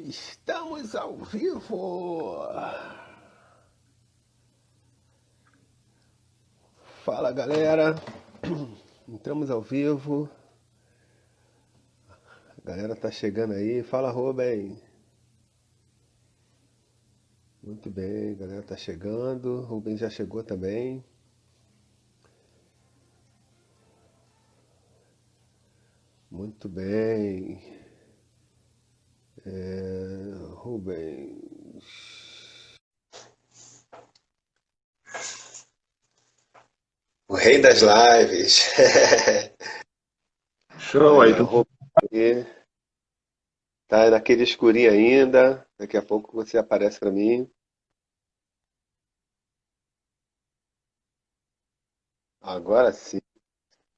Estamos ao vivo! Fala galera, entramos ao vivo, a galera tá chegando aí. Fala Rubem, muito bem, a galera tá chegando. Rubem já chegou também, muito bem. Rubem, o rei das lives. Show aí, Rubem tá naquele escurinho ainda, daqui a pouco você aparece pra mim. Agora sim,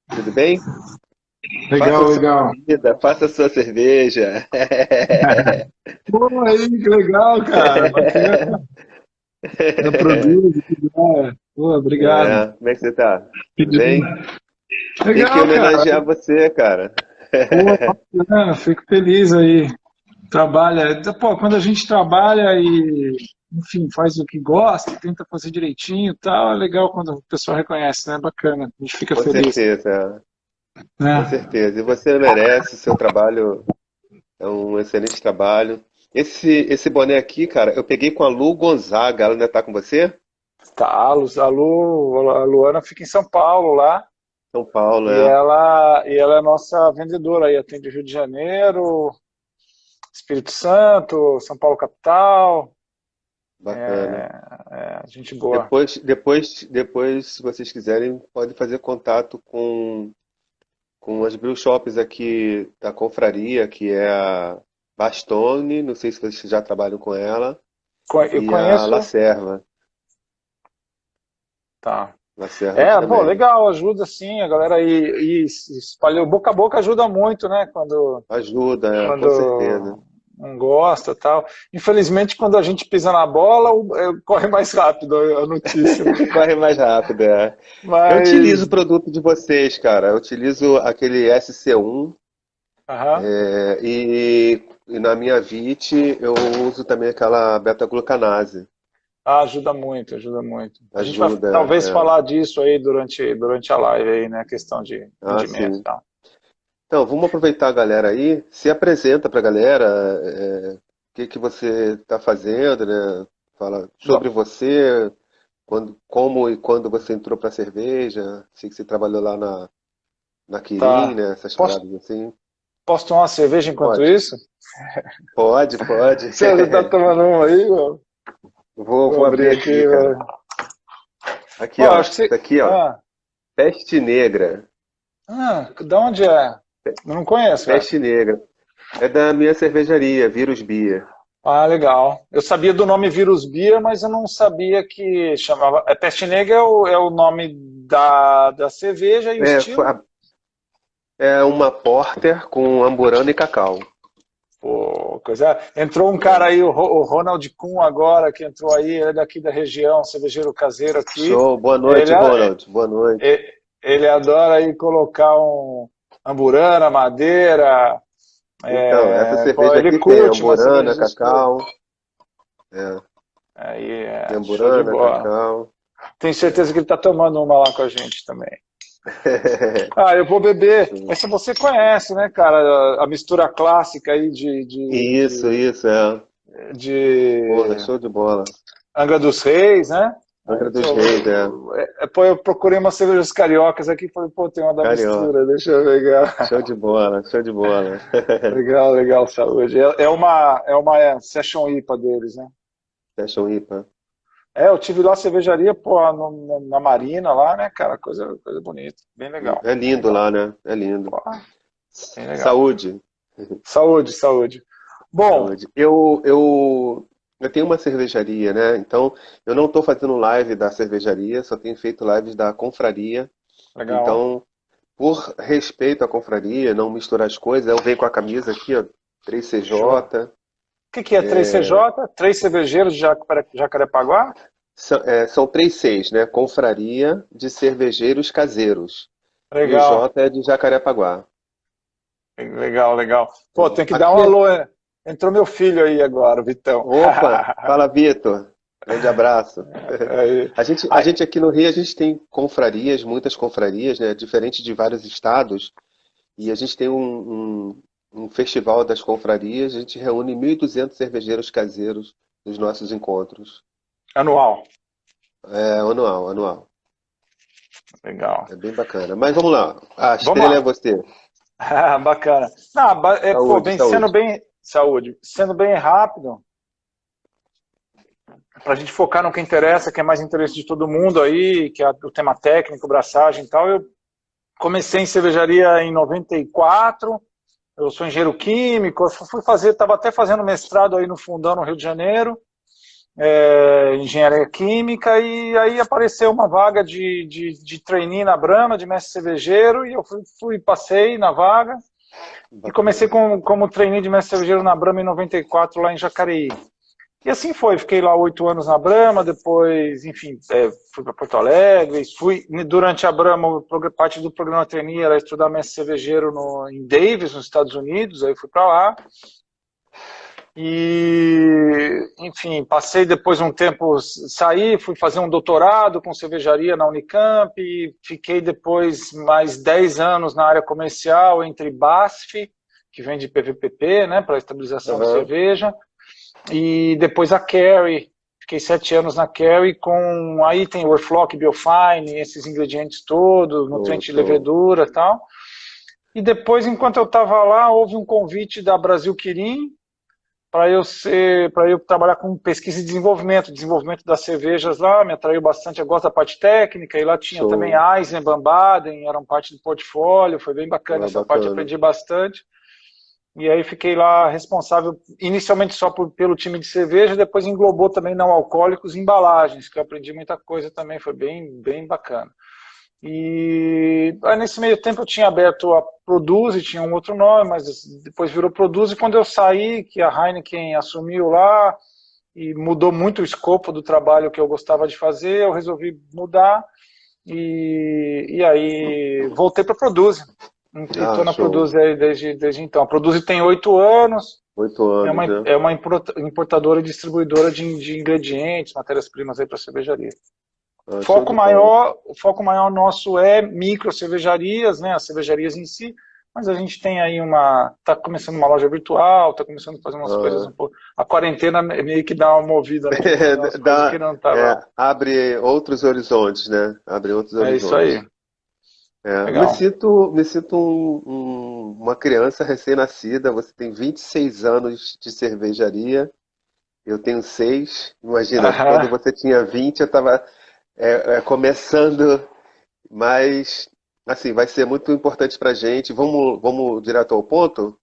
tudo bem? Faça a legal, sua legal. comida, faça a sua cerveja. Pô, aí, que legal, cara. Bacana. Já produz, tudo mais. Pô, obrigado. Como é que você tá? Tudo Pedindo. bem? Tem que Legal, cara. homenagear você, cara. Pô, bacana. Fico feliz aí. Trabalha. Pô, quando a gente trabalha e, enfim, faz o que gosta, tenta fazer direitinho e tal, é legal quando o pessoal reconhece, né? Bacana. A gente fica Com feliz. certeza, com Né? certeza. E você merece, seu trabalho é um excelente trabalho. Esse boné aqui, cara, eu peguei com a Lu Gonzaga, ela ainda tá com você? Tá, a Luana fica em São Paulo lá. São Paulo, E é. ela é nossa vendedora aí, atende Rio de Janeiro, Espírito Santo, São Paulo capital, Bacana. gente boa. Depois, se vocês quiserem, pode fazer contato com as brew shops aqui da confraria, que é a Bastone, não sei se vocês já trabalham com ela, Eu e a La conheço, Serva. tá. La Serva Pô, também. legal, ajuda sim, a galera aí espalhou, boca a boca ajuda muito, né, Ajuda, com certeza. quando não gosta e tal. Infelizmente, quando a gente pisa na bola, corre mais rápido a notícia. Corre mais rápido, é. Eu utilizo Mas, o produto de vocês, cara. Eu utilizo aquele SC1 aham. e na minha VIT eu uso também aquela beta-glucanase. Ah, ajuda muito, ajuda muito. A gente vai Ajuda, talvez é. falar disso aí durante a live aí, né? Questão de Ah, rendimento e sim. tal. Então, vamos aproveitar a galera aí. Se apresenta pra galera, o que que você está fazendo, né? Fala Bom, sobre você, como e quando você entrou pra cerveja. Sei que você trabalhou lá na Kirin, tá. né? Essas Posso, paradas assim. posso tomar uma cerveja enquanto Pode, isso? pode, pode. Você tá tomando uma aí, mano? Vou Vou abrir abrir aqui, aqui, cara. velho. Aqui, Pô, ó. acho que Isso você. aqui, ó. Ah, Peste Negra. da onde é? Eu não conheço, velho. Peste Negra. É da minha cervejaria, Virus Beer. Ah, legal. Eu sabia do nome Vírus Beer, mas eu não sabia que chamava. Peste Negra é o nome da cerveja e o É, estilo? é uma porter com amburana e cacau. Pô, coisa. Entrou um cara É. aí, o Ronald Kuhn agora, que entrou aí, ele é daqui da região, cervejeiro caseiro aqui. Show. Boa noite, Ele, Ronald. Boa noite. ele adora aí colocar um amburana, madeira. Então, essa Pô, cerveja ele aqui tem curte uma amburana, cerveja escura. cacau. É, Aí tem show de amburana, bola. cacau. Tenho É. certeza que ele tá tomando uma lá com a gente também. Ah, eu vou beber. Essa você conhece, né, cara? A mistura clássica aí Isso, é. Porra, de show de bola. Angra dos Reis, né? Aí, Angra dos Reis, é. pô, eu procurei umas cervejas cariocas aqui e falei, pô, tem uma da Carioca. mistura, deixa eu pegar. Show de bola, show de bola. Legal, legal, saúde. É uma Session IPA deles, né? Fashion IPA. Eu tive lá a cervejaria, pô, na Marina lá, né, cara? Coisa bonita, bem legal, É bem lindo legal. lá, né? É lindo. Pô, bem legal. Saúde. Saúde, saúde. Bom, Saúde. Eu tenho uma cervejaria, né? Então, eu não estou fazendo live da cervejaria, só tenho feito lives da confraria. legal. Então, por respeito à confraria, não misturar as coisas, eu venho com a camisa aqui, ó, Show. O 3CJ. que é 3CJ? Três cervejeiros de Jacarepaguá? São 3 Cs, né? Confraria de Cervejeiros Caseiros. E o Legal, J é de Jacarepaguá. legal, legal. Pô, tem que dar um Aqui, alô, né? Entrou meu filho aí agora, o Vitão. Opa, fala Vitor, grande abraço. Aí, A aí, gente aqui no Rio, a gente tem confrarias, muitas confrarias, né? Diferente de vários estados, e a gente tem um festival das confrarias, a gente reúne 1.200 cervejeiros caseiros nos nossos encontros. anual. É anual, anual. Legal. É bem bacana. Mas vamos lá, a Vamos estrela é lá. você. Bacana. Não, pô, Saúde, saúde. saúde, sendo bem rápido, para a gente focar no que interessa, que é mais interesse de todo mundo aí, que é o tema técnico, braçagem e tal. Eu comecei em cervejaria em 94. Eu sou engenheiro químico, eu fui fazer, estava até fazendo mestrado aí no Fundão, no Rio de Janeiro, engenharia química, e aí apareceu uma vaga de trainee na Brahma, de mestre cervejeiro, e eu passei na vaga, e comecei Bacana. como trainee de mestre cervejeiro na Brahma em 94, lá em Jacareí. E assim foi, fiquei lá 8 anos na Brahma, depois, enfim, fui para Porto Alegre, fui, durante a Brahma, parte do programa trainee era estudar mestre cervejeiro em Davis, nos Estados Unidos, aí fui para lá. E, enfim, passei depois um tempo, saí, fui fazer um doutorado com cervejaria na Unicamp, e fiquei depois mais 10 anos na área comercial, entre BASF, que vem de PVPP, né, para estabilização de Aham. cerveja, e depois a Kerry. Fiquei 7 anos na Kerry com, aí tem o Orfloc, Biofine, esses ingredientes todos, Show, nutriente de show. levedura e tal. E depois, enquanto eu estava lá, houve um convite da Brasil Quirim para eu trabalhar com pesquisa e desenvolvimento das cervejas lá, me atraiu bastante, eu gosto da parte técnica, e lá tinha também Show. Eisenbahn, Baden, eram parte do portfólio, foi bem bacana Ah, essa parte, bacana. aprendi bastante. E aí fiquei lá responsável inicialmente só pelo time de cerveja, depois englobou também não alcoólicos e embalagens, que eu aprendi muita coisa também, foi bem, bem bacana. E aí, nesse meio tempo eu tinha aberto a Produze, tinha um outro nome, mas depois virou Produze. E quando eu saí, que a Heineken assumiu lá e mudou muito o escopo do trabalho que eu gostava de fazer, eu resolvi mudar e aí voltei para a Produze. E Ah, estou na show. Produze aí desde então. A Produze tem 8 anos, 8 anos, né? é uma importadora e distribuidora de ingredientes, matérias-primas aí para cervejaria. Ah, show de bola. O foco maior nosso é micro cervejarias, né, as cervejarias em si, mas a gente tem aí tá começando uma loja virtual, tá começando a fazer umas coisas Ah. um pouco. A quarentena meio que dá uma movida na gente fazer umas coisas que não tava. Abre outros horizontes, né? Abre outros É isso horizontes. aí. É, Legal. me sinto uma criança recém-nascida. Você tem 26 anos de cervejaria, eu tenho 6. Imagina, quando Aham. você tinha 20, eu estava começando, mas assim, vai ser muito importante para a gente. Vamos direto ao ponto?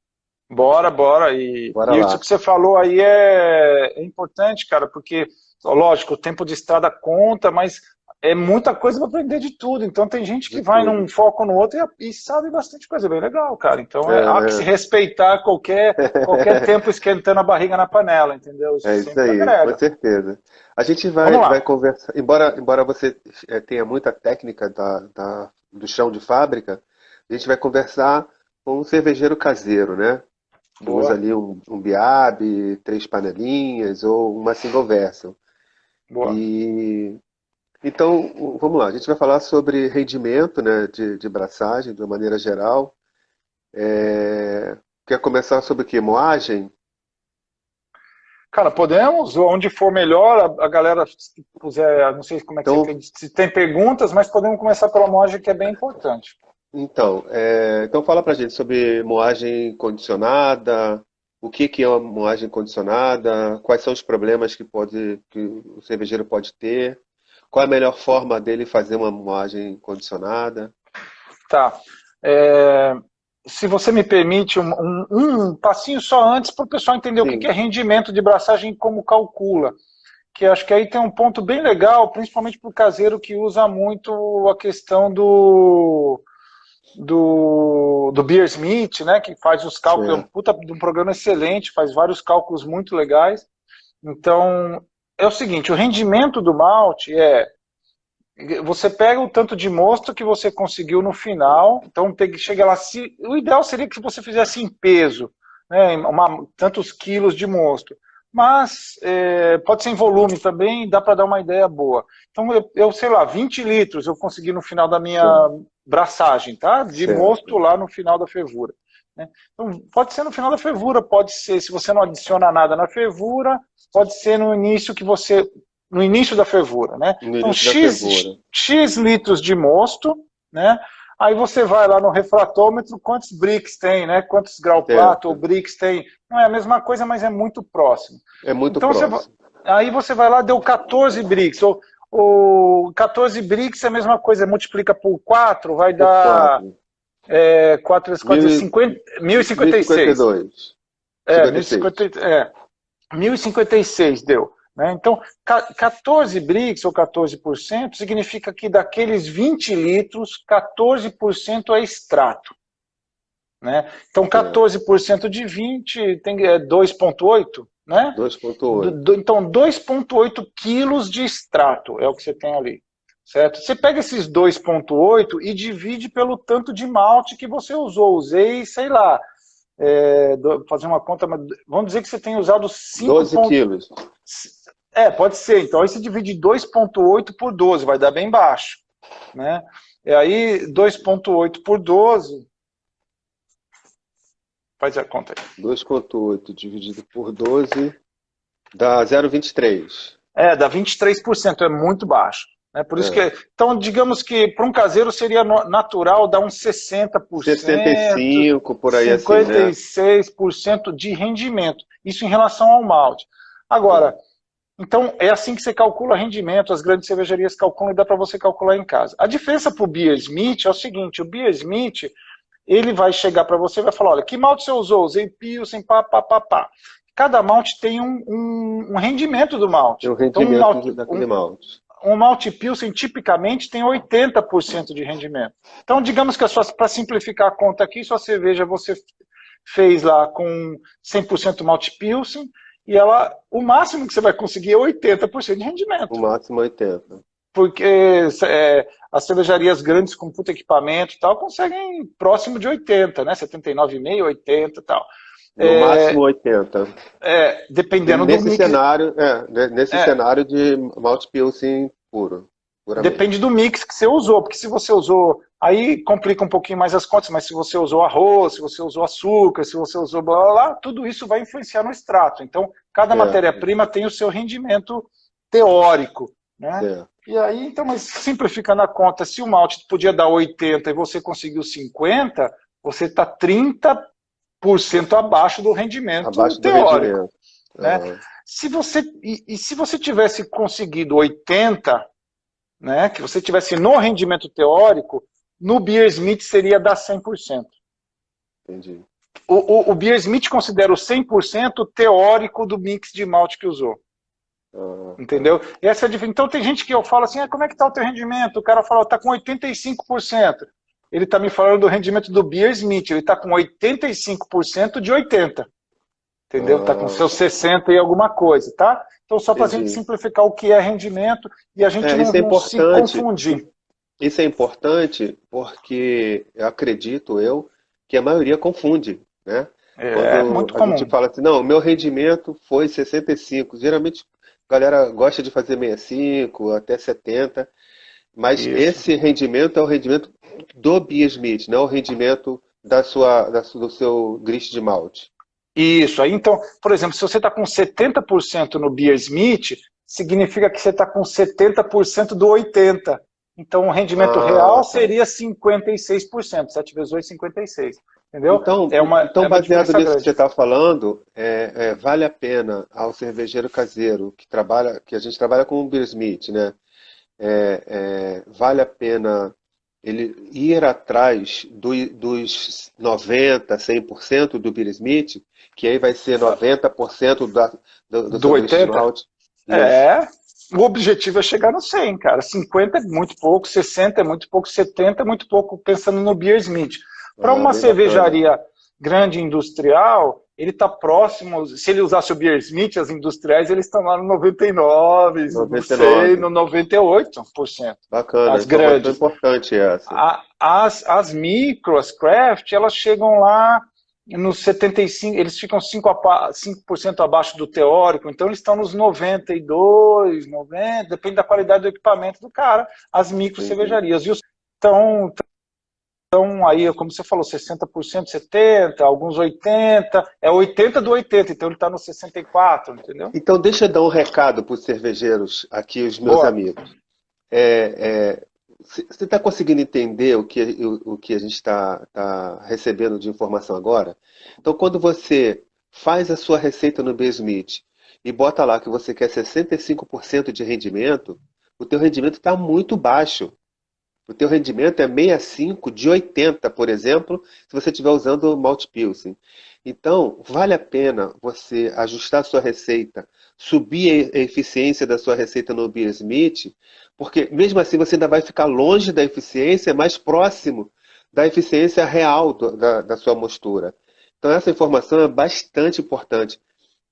Bora, bora. E Bora isso que lá. você falou aí é importante, cara, porque, ó, lógico, o tempo de estrada conta, mas é muita coisa para aprender de tudo. Então tem gente De que vai num tudo. foco no outro e sabe bastante coisa, bem legal, cara. Então há que se É, respeitar qualquer tempo esquentando a barriga na panela, entendeu? Isso é isso sempre aí, com agrega. certeza. A gente Vamos vai lá. conversar, embora você tenha muita técnica do chão de fábrica, a gente vai conversar com um cervejeiro caseiro, né? Que usa Boa, ali um Biabe, 3 panelinhas ou uma single version. boa. E então, vamos lá, a gente vai falar sobre rendimento, né, de braçagem, de uma maneira geral. Quer começar sobre o quê? Moagem? Cara, podemos, onde for melhor, a galera, se puser, não sei como é que você Então, tem, se tem perguntas, mas podemos começar pela moagem, que é bem importante. então fala pra gente sobre moagem condicionada, o que que é uma moagem condicionada, quais são os problemas que o cervejeiro pode ter, qual é a melhor forma dele fazer uma moagem condicionada. Tá. É, se você me permite um passinho só antes para o pessoal entender o que Sim, é rendimento de braçagem e como calcula. Que acho que aí tem um ponto bem legal, principalmente para o caseiro que usa muito a questão do Beersmith, né, que faz os cálculos, é um certo. puta de um programa excelente, faz vários cálculos muito legais. Então, é o seguinte, o rendimento do malte você pega o tanto de mosto que você conseguiu no final, então chega lá, o ideal seria que você fizesse em peso, né, tantos quilos de mosto. Mas pode ser em volume também, dá para dar uma ideia boa. Então, sei lá, 20 litros eu consegui no final da minha Certo, braçagem, tá? De mosto certo. lá no final da fervura. Né? Então, pode ser no final da fervura, pode ser, se você não adiciona nada na fervura, pode ser no início no início da fervura, né? No Então, início da fervura. X litros de mosto, né? Aí você vai lá no refratômetro, quantos Brix tem, né? Quantos grau-plato ou Certo. Brix tem. Não é a mesma coisa, mas é muito próximo. É muito Então, próximo. aí você vai lá, deu 14 Brix. Ou 14 Brix é a mesma coisa, multiplica por 4, vai Por dar 4. 4 vezes 4, Mil, 1056. 1052. É, 56. 1056 deu. Né? Então, 14 BRICS ou 14% significa que daqueles 20 litros, 14% é extrato. Né? Então, Certo. 14% de 20 tem 2,8, né? 2,8. Então, 2,8 quilos de extrato é o que você tem ali. Certo? Você pega esses 2,8 e divide pelo tanto de malte que você usou. Usei, sei lá, fazer uma conta, vamos dizer que você tem usado 5 12 quilos. pode ser. Então, aí você divide 2,8 por 12, vai dar bem baixo. Né? E aí, 2,8 por 12, faz a conta aí. 2,8 dividido por 12 dá 0,23. Dá 23%, é muito baixo. Né? Por isso É. que, então, digamos que para um caseiro seria natural dar uns 60%, 65, por aí assim, né? 56% de rendimento. Isso em relação ao malte. Agora, então é assim que você calcula rendimento, as grandes cervejarias calculam e dá para você calcular em casa. A diferença para o Beer Smith é o seguinte, o Beer Smith, ele vai chegar para você e vai falar, olha, que malte você usou? Usei Pilsen, pá, pá, pá, pá. Cada malte tem um rendimento do malte. Tem o Então, rendimento daquele malte. um malte Pilsen tipicamente tem 80% de rendimento. Então, digamos que para simplificar a conta aqui, sua cerveja você fez lá com 100% malte Pilsen e o máximo que você vai conseguir é 80% de rendimento. O máximo 80. Porque as cervejarias grandes com puto equipamento e tal conseguem próximo de 80, né? 79,5, 80 e tal. No máximo 80. Dependendo do Nesse mix. cenário, nesse cenário de malte Pilsen puro. Puramente. Depende do mix que você usou, porque se você usou, aí complica um pouquinho mais as contas, mas se você usou arroz, se você usou açúcar, se você usou blá blá blá, tudo isso vai influenciar no extrato. Então, cada matéria-prima tem o seu rendimento teórico, né? E aí, então, mas simplifica na conta, se o malte podia dar 80 e você conseguiu 50, você está 30% abaixo do rendimento teórico. Né? Se você tivesse conseguido 80, né, que você tivesse no rendimento teórico, no Beer Smith seria dar 100%. Entendi. O Beer Smith considera o 100% teórico do mix de malte que usou. Entendeu? E essa é a diferença. Então tem gente que eu falo assim, como é que está o teu rendimento? O cara fala, está com 85%. Ele está me falando do rendimento do Beer Smith, ele está com 85% de 80%. Entendeu? Está com seus 60 e alguma coisa, tá? Então só para a gente simplificar o que é rendimento e a gente não se confundir. Isso é importante porque acredito que a maioria confunde, né? Quando muito a comum. gente fala assim, não, meu rendimento foi 65. Geralmente a galera gosta de fazer 65 até 70, mas esse rendimento é o rendimento do Beer Smith, não é o rendimento do seu grist de malte. Isso, aí então, por exemplo, se você está com 70% no Beer Smith, significa que você está com 70% do 80%. Então o rendimento real seria 56%, 7 vezes 8, 56%. Entendeu? Então baseado nisso que você está falando, vale a pena ao cervejeiro caseiro que a gente trabalha com o Beer Smith, né? Vale a pena ele ir atrás dos 90%, 100% do Beer Smith, que aí vai ser 90% do 80%? O objetivo é chegar no 100, cara. 50 é muito pouco, 60 é muito pouco, 70 é muito pouco, pensando no Beer Smith. Para uma cervejaria grande industrial, ele está próximo, se ele usasse o Beer Smith, as industriais, eles estão lá no 99%, no 100%, no 98%. Bacana, as grandes. Importante essa. As micro, as craft, elas chegam lá nos 75, eles ficam 5% abaixo do teórico, então eles estão nos 92, 90, depende da qualidade do equipamento do cara, as micro Entendi. cervejarias. E os estão aí, como você falou, 60%, 70%, alguns 80%, é 80 do 80%, então ele está no 64%, entendeu? Então, deixa eu dar um recado para os cervejeiros aqui, os meus Boa. amigos. Você está conseguindo entender o que a gente está recebendo de informação agora? Então, quando você faz a sua receita no Basemit e bota lá que você quer 65% de rendimento, o teu rendimento está muito baixo. O teu rendimento é 65 de 80, por exemplo, se você estiver usando o Malt Pilsen. Então, vale a pena você ajustar a sua receita, subir a eficiência da sua receita no Beer Smith, porque mesmo assim você ainda vai ficar longe da eficiência, mais próximo da eficiência real da sua mostura. Então, essa informação é bastante importante.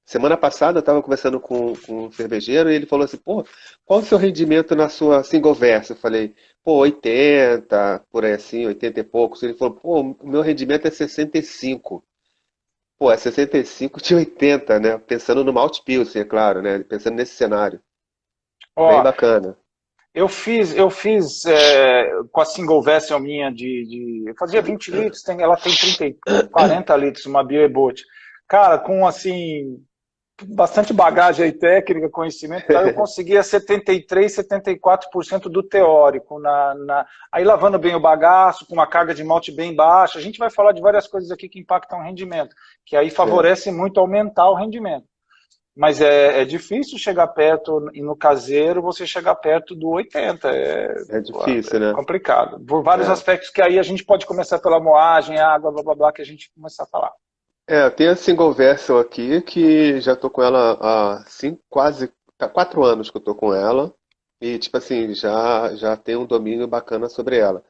Semana passada eu estava conversando com um cervejeiro e ele falou assim, pô, qual o seu rendimento na sua single verse? Eu falei, pô, 80, por aí assim, 80 e poucos. Ele falou, pô, o meu rendimento é 65. Pô, é 65 de 80, né? Pensando no Malt Pilsen, é claro, né? Pensando nesse cenário. Bem Ó, bacana. eu fiz com a single vessel minha eu fazia 20 litros, ela tem 30, 40 litros, uma Beer Boat. Cara, com assim, bastante bagagem aí, técnica, conhecimento, tá? Eu conseguia 73, 74% do teórico. Aí lavando bem o bagaço, com uma carga de malte bem baixa. A gente vai falar de várias coisas aqui que impactam o rendimento, que aí Certo. favorece muito aumentar o rendimento. Mas é difícil chegar perto, e no caseiro você chegar perto do 80, É difícil, é né? complicado. Por vários É. aspectos que aí a gente pode começar pela moagem, água, blá blá blá, que a gente começar a falar. Eu tenho a single version aqui que já tô com ela há quase 4 anos que eu tô com ela. E, tipo assim, já tenho um domínio bacana sobre ela.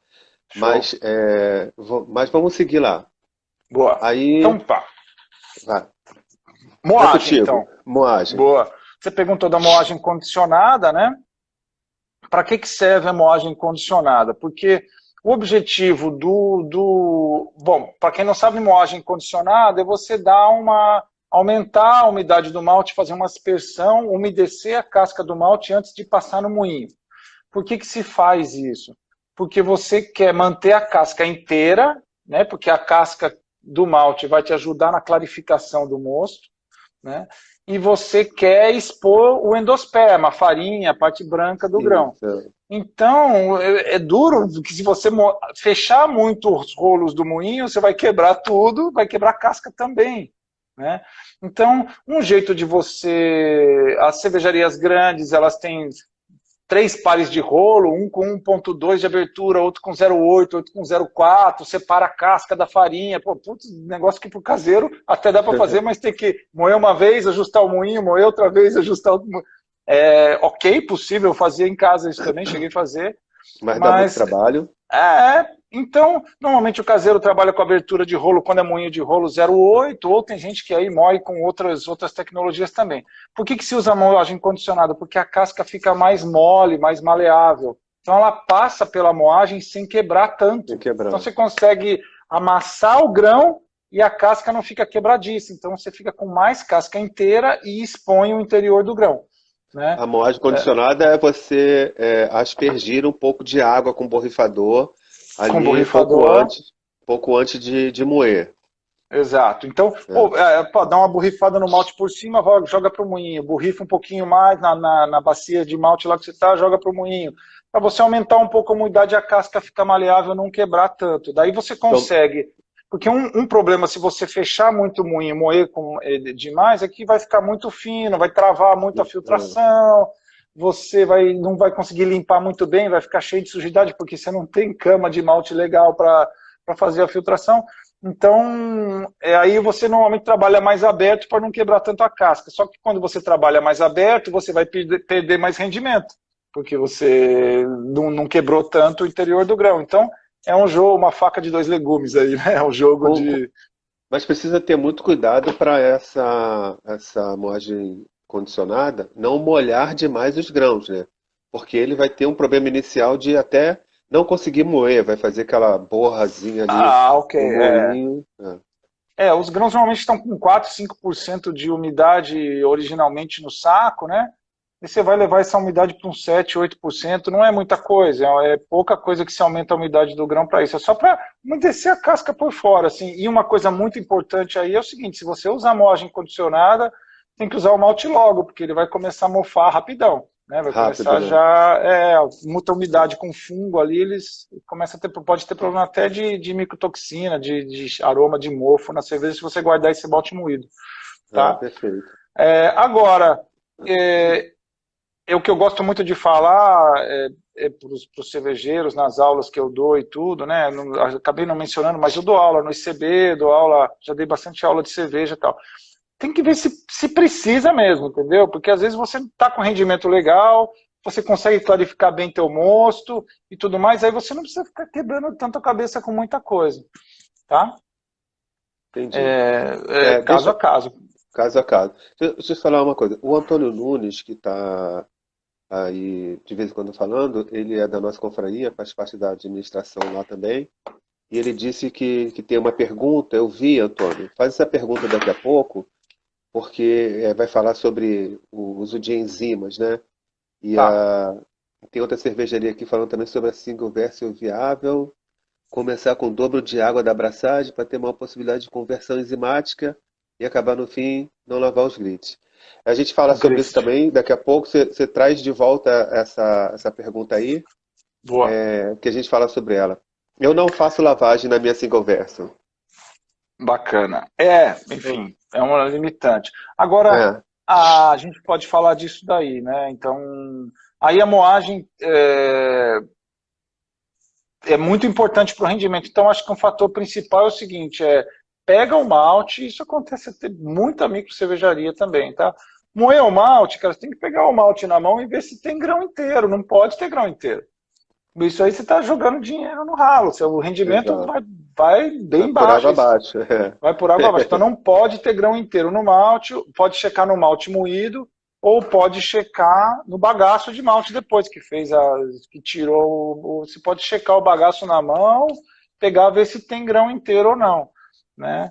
Show. Mas vamos seguir lá. Boa. Aí, Então tá. vai. É Moagem, contigo. então. Moagem. Boa. Você perguntou da moagem condicionada, né? Para que serve a moagem condicionada? Porque o objetivo bom, para quem não sabe, moagem condicionada é você dar aumentar a umidade do malte, fazer uma aspersão, umedecer a casca do malte antes de passar no moinho. Por que se faz isso? Porque você quer manter a casca inteira, né? Porque a casca do malte vai te ajudar na clarificação do mosto, né? E você quer expor o endosperma, a farinha, a parte branca do grão. Isso. Então, é duro, que se você fechar muito os rolos do moinho, você vai quebrar tudo, vai quebrar a casca também, né? Então, um jeito de as cervejarias grandes, elas têm 3 pares de rolo, um com 1,2 de abertura, outro com 0,8, outro com 0,4, separa a casca da farinha. Pô, putz, negócio que pro caseiro até dá para fazer, mas tem que moer uma vez, ajustar o moinho, moer outra vez, ajustar o moinho. Ok, possível fazer em casa isso também, cheguei a fazer, Mas dá muito mas trabalho. então, normalmente o caseiro trabalha com abertura de rolo quando é moinho de rolo 0,8, ou tem gente que aí moe com outras tecnologias também. Por que se usa a moagem condicionada? Porque a casca fica mais mole, mais maleável. Então ela passa pela moagem sem quebrar Tem tanto. que Então quebrar. você consegue amassar o grão e a casca não fica quebradiça. Então você fica com mais casca inteira e expõe o interior do grão, né? A moagem condicionada é você aspergir um pouco de água com borrifador Com ali borrifador. pouco antes de moer. Exato. Então, Né? pô, dá uma borrifada no malte por cima, joga para o moinho. Borrifa um pouquinho mais na bacia de malte lá que você está, joga para o moinho. Para você aumentar um pouco a umidade, a casca fica maleável, não quebrar tanto. Daí você Então, consegue. Porque um problema, se você fechar muito o moinho, moer demais, é que vai ficar muito fino, vai travar muito a é, filtração, não vai conseguir limpar muito bem, vai ficar cheio de sujidade, porque você não tem cama de malte legal para fazer a filtração. Então, aí você normalmente trabalha mais aberto para não quebrar tanto a casca. Só que quando você trabalha mais aberto, você vai perder mais rendimento, porque você não quebrou tanto o interior do grão. Então, é um jogo, uma faca de dois legumes aí, né? É um jogo com- com- de... mas precisa ter muito cuidado para essa moagem condicionada não molhar demais os grãos, né? Porque ele vai ter um problema inicial de até não conseguir moer, vai fazer aquela borrazinha ali Ah, ok. no moinho. Os grãos normalmente estão com 4, 5% de umidade originalmente no saco, né? E você vai levar essa umidade para uns 7, 8%, não é muita coisa, é pouca coisa que se aumenta a umidade do grão para isso, é só para umedecer a casca por fora, assim. E uma coisa muito importante aí é o seguinte, se você usar moagem condicionada, tem que usar o malte logo, porque ele vai começar a mofar rapidão, né? Vai Rápido, começar né? já, muita umidade com fungo ali, eles começam a ter, pode ter problema até de micotoxina, de aroma de mofo na cerveja, se você guardar esse malte moído, Ah, tá? perfeito. Agora, o que eu gosto muito de falar para os cervejeiros nas aulas que eu dou e tudo, né? Acabei não mencionando, mas eu dou aula no ICB, dou aula, já dei bastante aula de cerveja e tal. Tem que ver se precisa mesmo, entendeu? Porque às vezes você está com rendimento legal, você consegue clarificar bem teu mosto e tudo mais, aí você não precisa ficar quebrando tanto a cabeça com muita coisa, tá? Entendi. Caso a Deixa, caso. caso a caso. Deixa eu falar uma coisa. O Antônio Nunes, que está aí de vez em quando falando, ele é da nossa confraria, faz parte da administração lá também. E ele disse que tem uma pergunta. Eu vi, Antônio. Faz essa pergunta daqui a pouco, porque vai falar sobre o uso de enzimas, né? E Tá. tem outra cervejaria aqui falando também sobre a single version viável. Começar com o dobro de água da abraçagem para ter uma possibilidade de conversão enzimática e acabar no fim não lavar os grids. A gente fala Os sobre isso grits. também, daqui a pouco você traz de volta essa pergunta aí, Boa. que a gente fala sobre ela. Eu não faço lavagem na minha single version. Bacana. Eu- Enfim, é uma limitante. Agora, É, a gente pode falar disso daí, né? Então, aí a moagem é muito importante para o rendimento. Então, acho que um fator principal é o seguinte, pega o malte, isso acontece ter muita micro cervejaria também, tá? Moer o malte, cara, você tem que pegar o malte na mão e ver se tem grão inteiro, não pode ter grão inteiro. Isso aí você está jogando dinheiro no ralo, o rendimento exato. vai Vai bem por baixo. água Aí abaixo. vai por água abaixo. Então não pode ter grão inteiro no malte, pode checar no malte moído, ou pode checar no bagaço de malte depois que fez que tirou. Você pode checar o bagaço na mão, pegar, ver se tem grão inteiro ou não, né?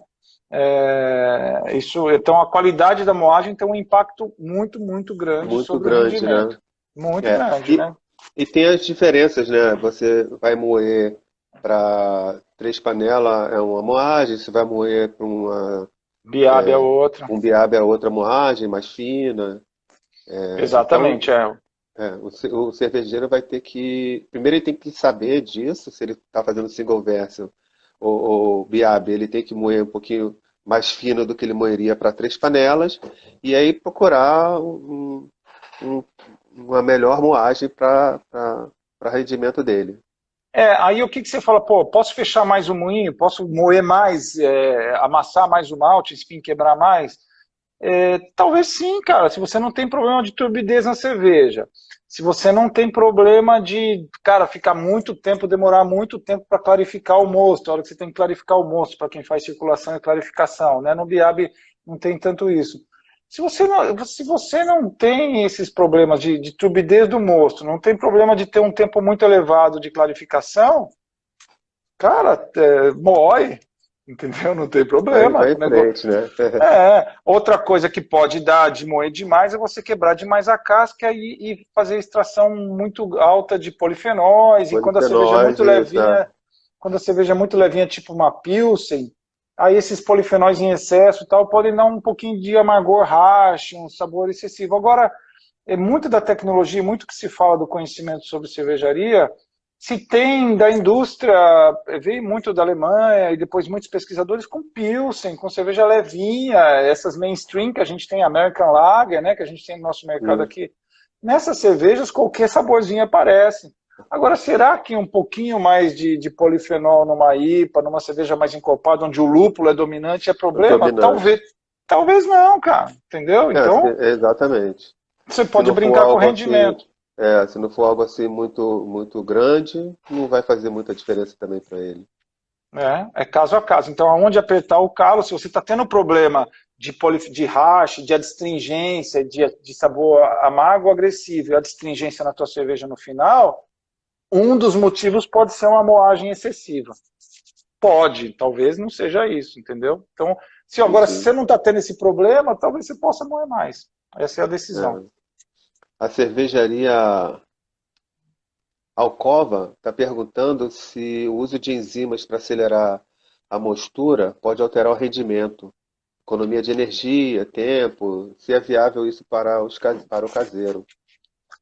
Então a qualidade da moagem tem um impacto muito, muito grande Muito sobre o grande, rendimento. né? Muito É. grande, né? E tem as diferenças, né? Você vai moer para três panelas é uma moagem, você vai moer para Biab é outra. um biabe é outra moagem, mais fina. Então, Exatamente, o cervejeiro vai ter que. Primeiro, ele tem que saber disso, se ele está fazendo single version ou biabe, ele tem que moer um pouquinho mais fino do que ele moeria para três panelas, e aí procurar um- uma melhor moagem para rendimento dele. Aí o que você fala, pô, posso fechar mais o moinho, posso moer mais, amassar mais o malte, enfim, quebrar mais? Talvez sim, cara, se você não tem problema de turbidez na cerveja, se você não tem problema de, cara, ficar muito tempo, demorar muito tempo para clarificar o mosto, a hora que você tem que clarificar o mosto, para quem faz circulação e clarificação, né? No Biab não tem tanto isso. Se você não tem esses problemas de turbidez do mosto, não tem problema de ter um tempo muito elevado de clarificação, cara, moe, entendeu? Não tem Vai problema. em frente, né? Outra coisa que pode dar de moer demais é você quebrar demais a casca e fazer extração muito alta de polifenóis. E quando a cerveja é Polifenóis, muito isso. levinha, quando a cerveja é muito levinha, tipo uma Pilsen, aí esses polifenóis em excesso e tal podem dar um pouquinho de amargor hash, um sabor excessivo. Agora, muito da tecnologia, muito que se fala do conhecimento sobre cervejaria, se tem da indústria, veio muito da Alemanha e depois muitos pesquisadores com Pilsen, com cerveja levinha, essas mainstream que a gente tem, American Lager, né, que a gente tem no nosso mercado Sim. aqui. Nessas cervejas qualquer saborzinho aparece. Agora, será que um pouquinho mais de polifenol numa IPA, numa cerveja mais encorpada, onde o lúpulo é dominante, é problema? Dominante. Talvez não, cara, entendeu? Então, Exatamente. você Se pode não for brincar com o algo assim, rendimento. se não for algo assim muito grande, não vai fazer muita diferença também para ele. É caso a caso. Então, aonde apertar o calo, se você está tendo problema de hash, de adstringência, de sabor amargo ou agressivo, e adstringência na tua cerveja no final, um dos motivos pode ser uma moagem excessiva. pode, talvez não seja isso, entendeu? Então, se agora se entendi. você não está tendo esse problema, talvez você possa moer mais. Essa é a decisão. É. A cervejaria Alcova está perguntando se o uso de enzimas para acelerar a mostura pode alterar o rendimento, economia de energia, tempo, se é viável isso para para o caseiro.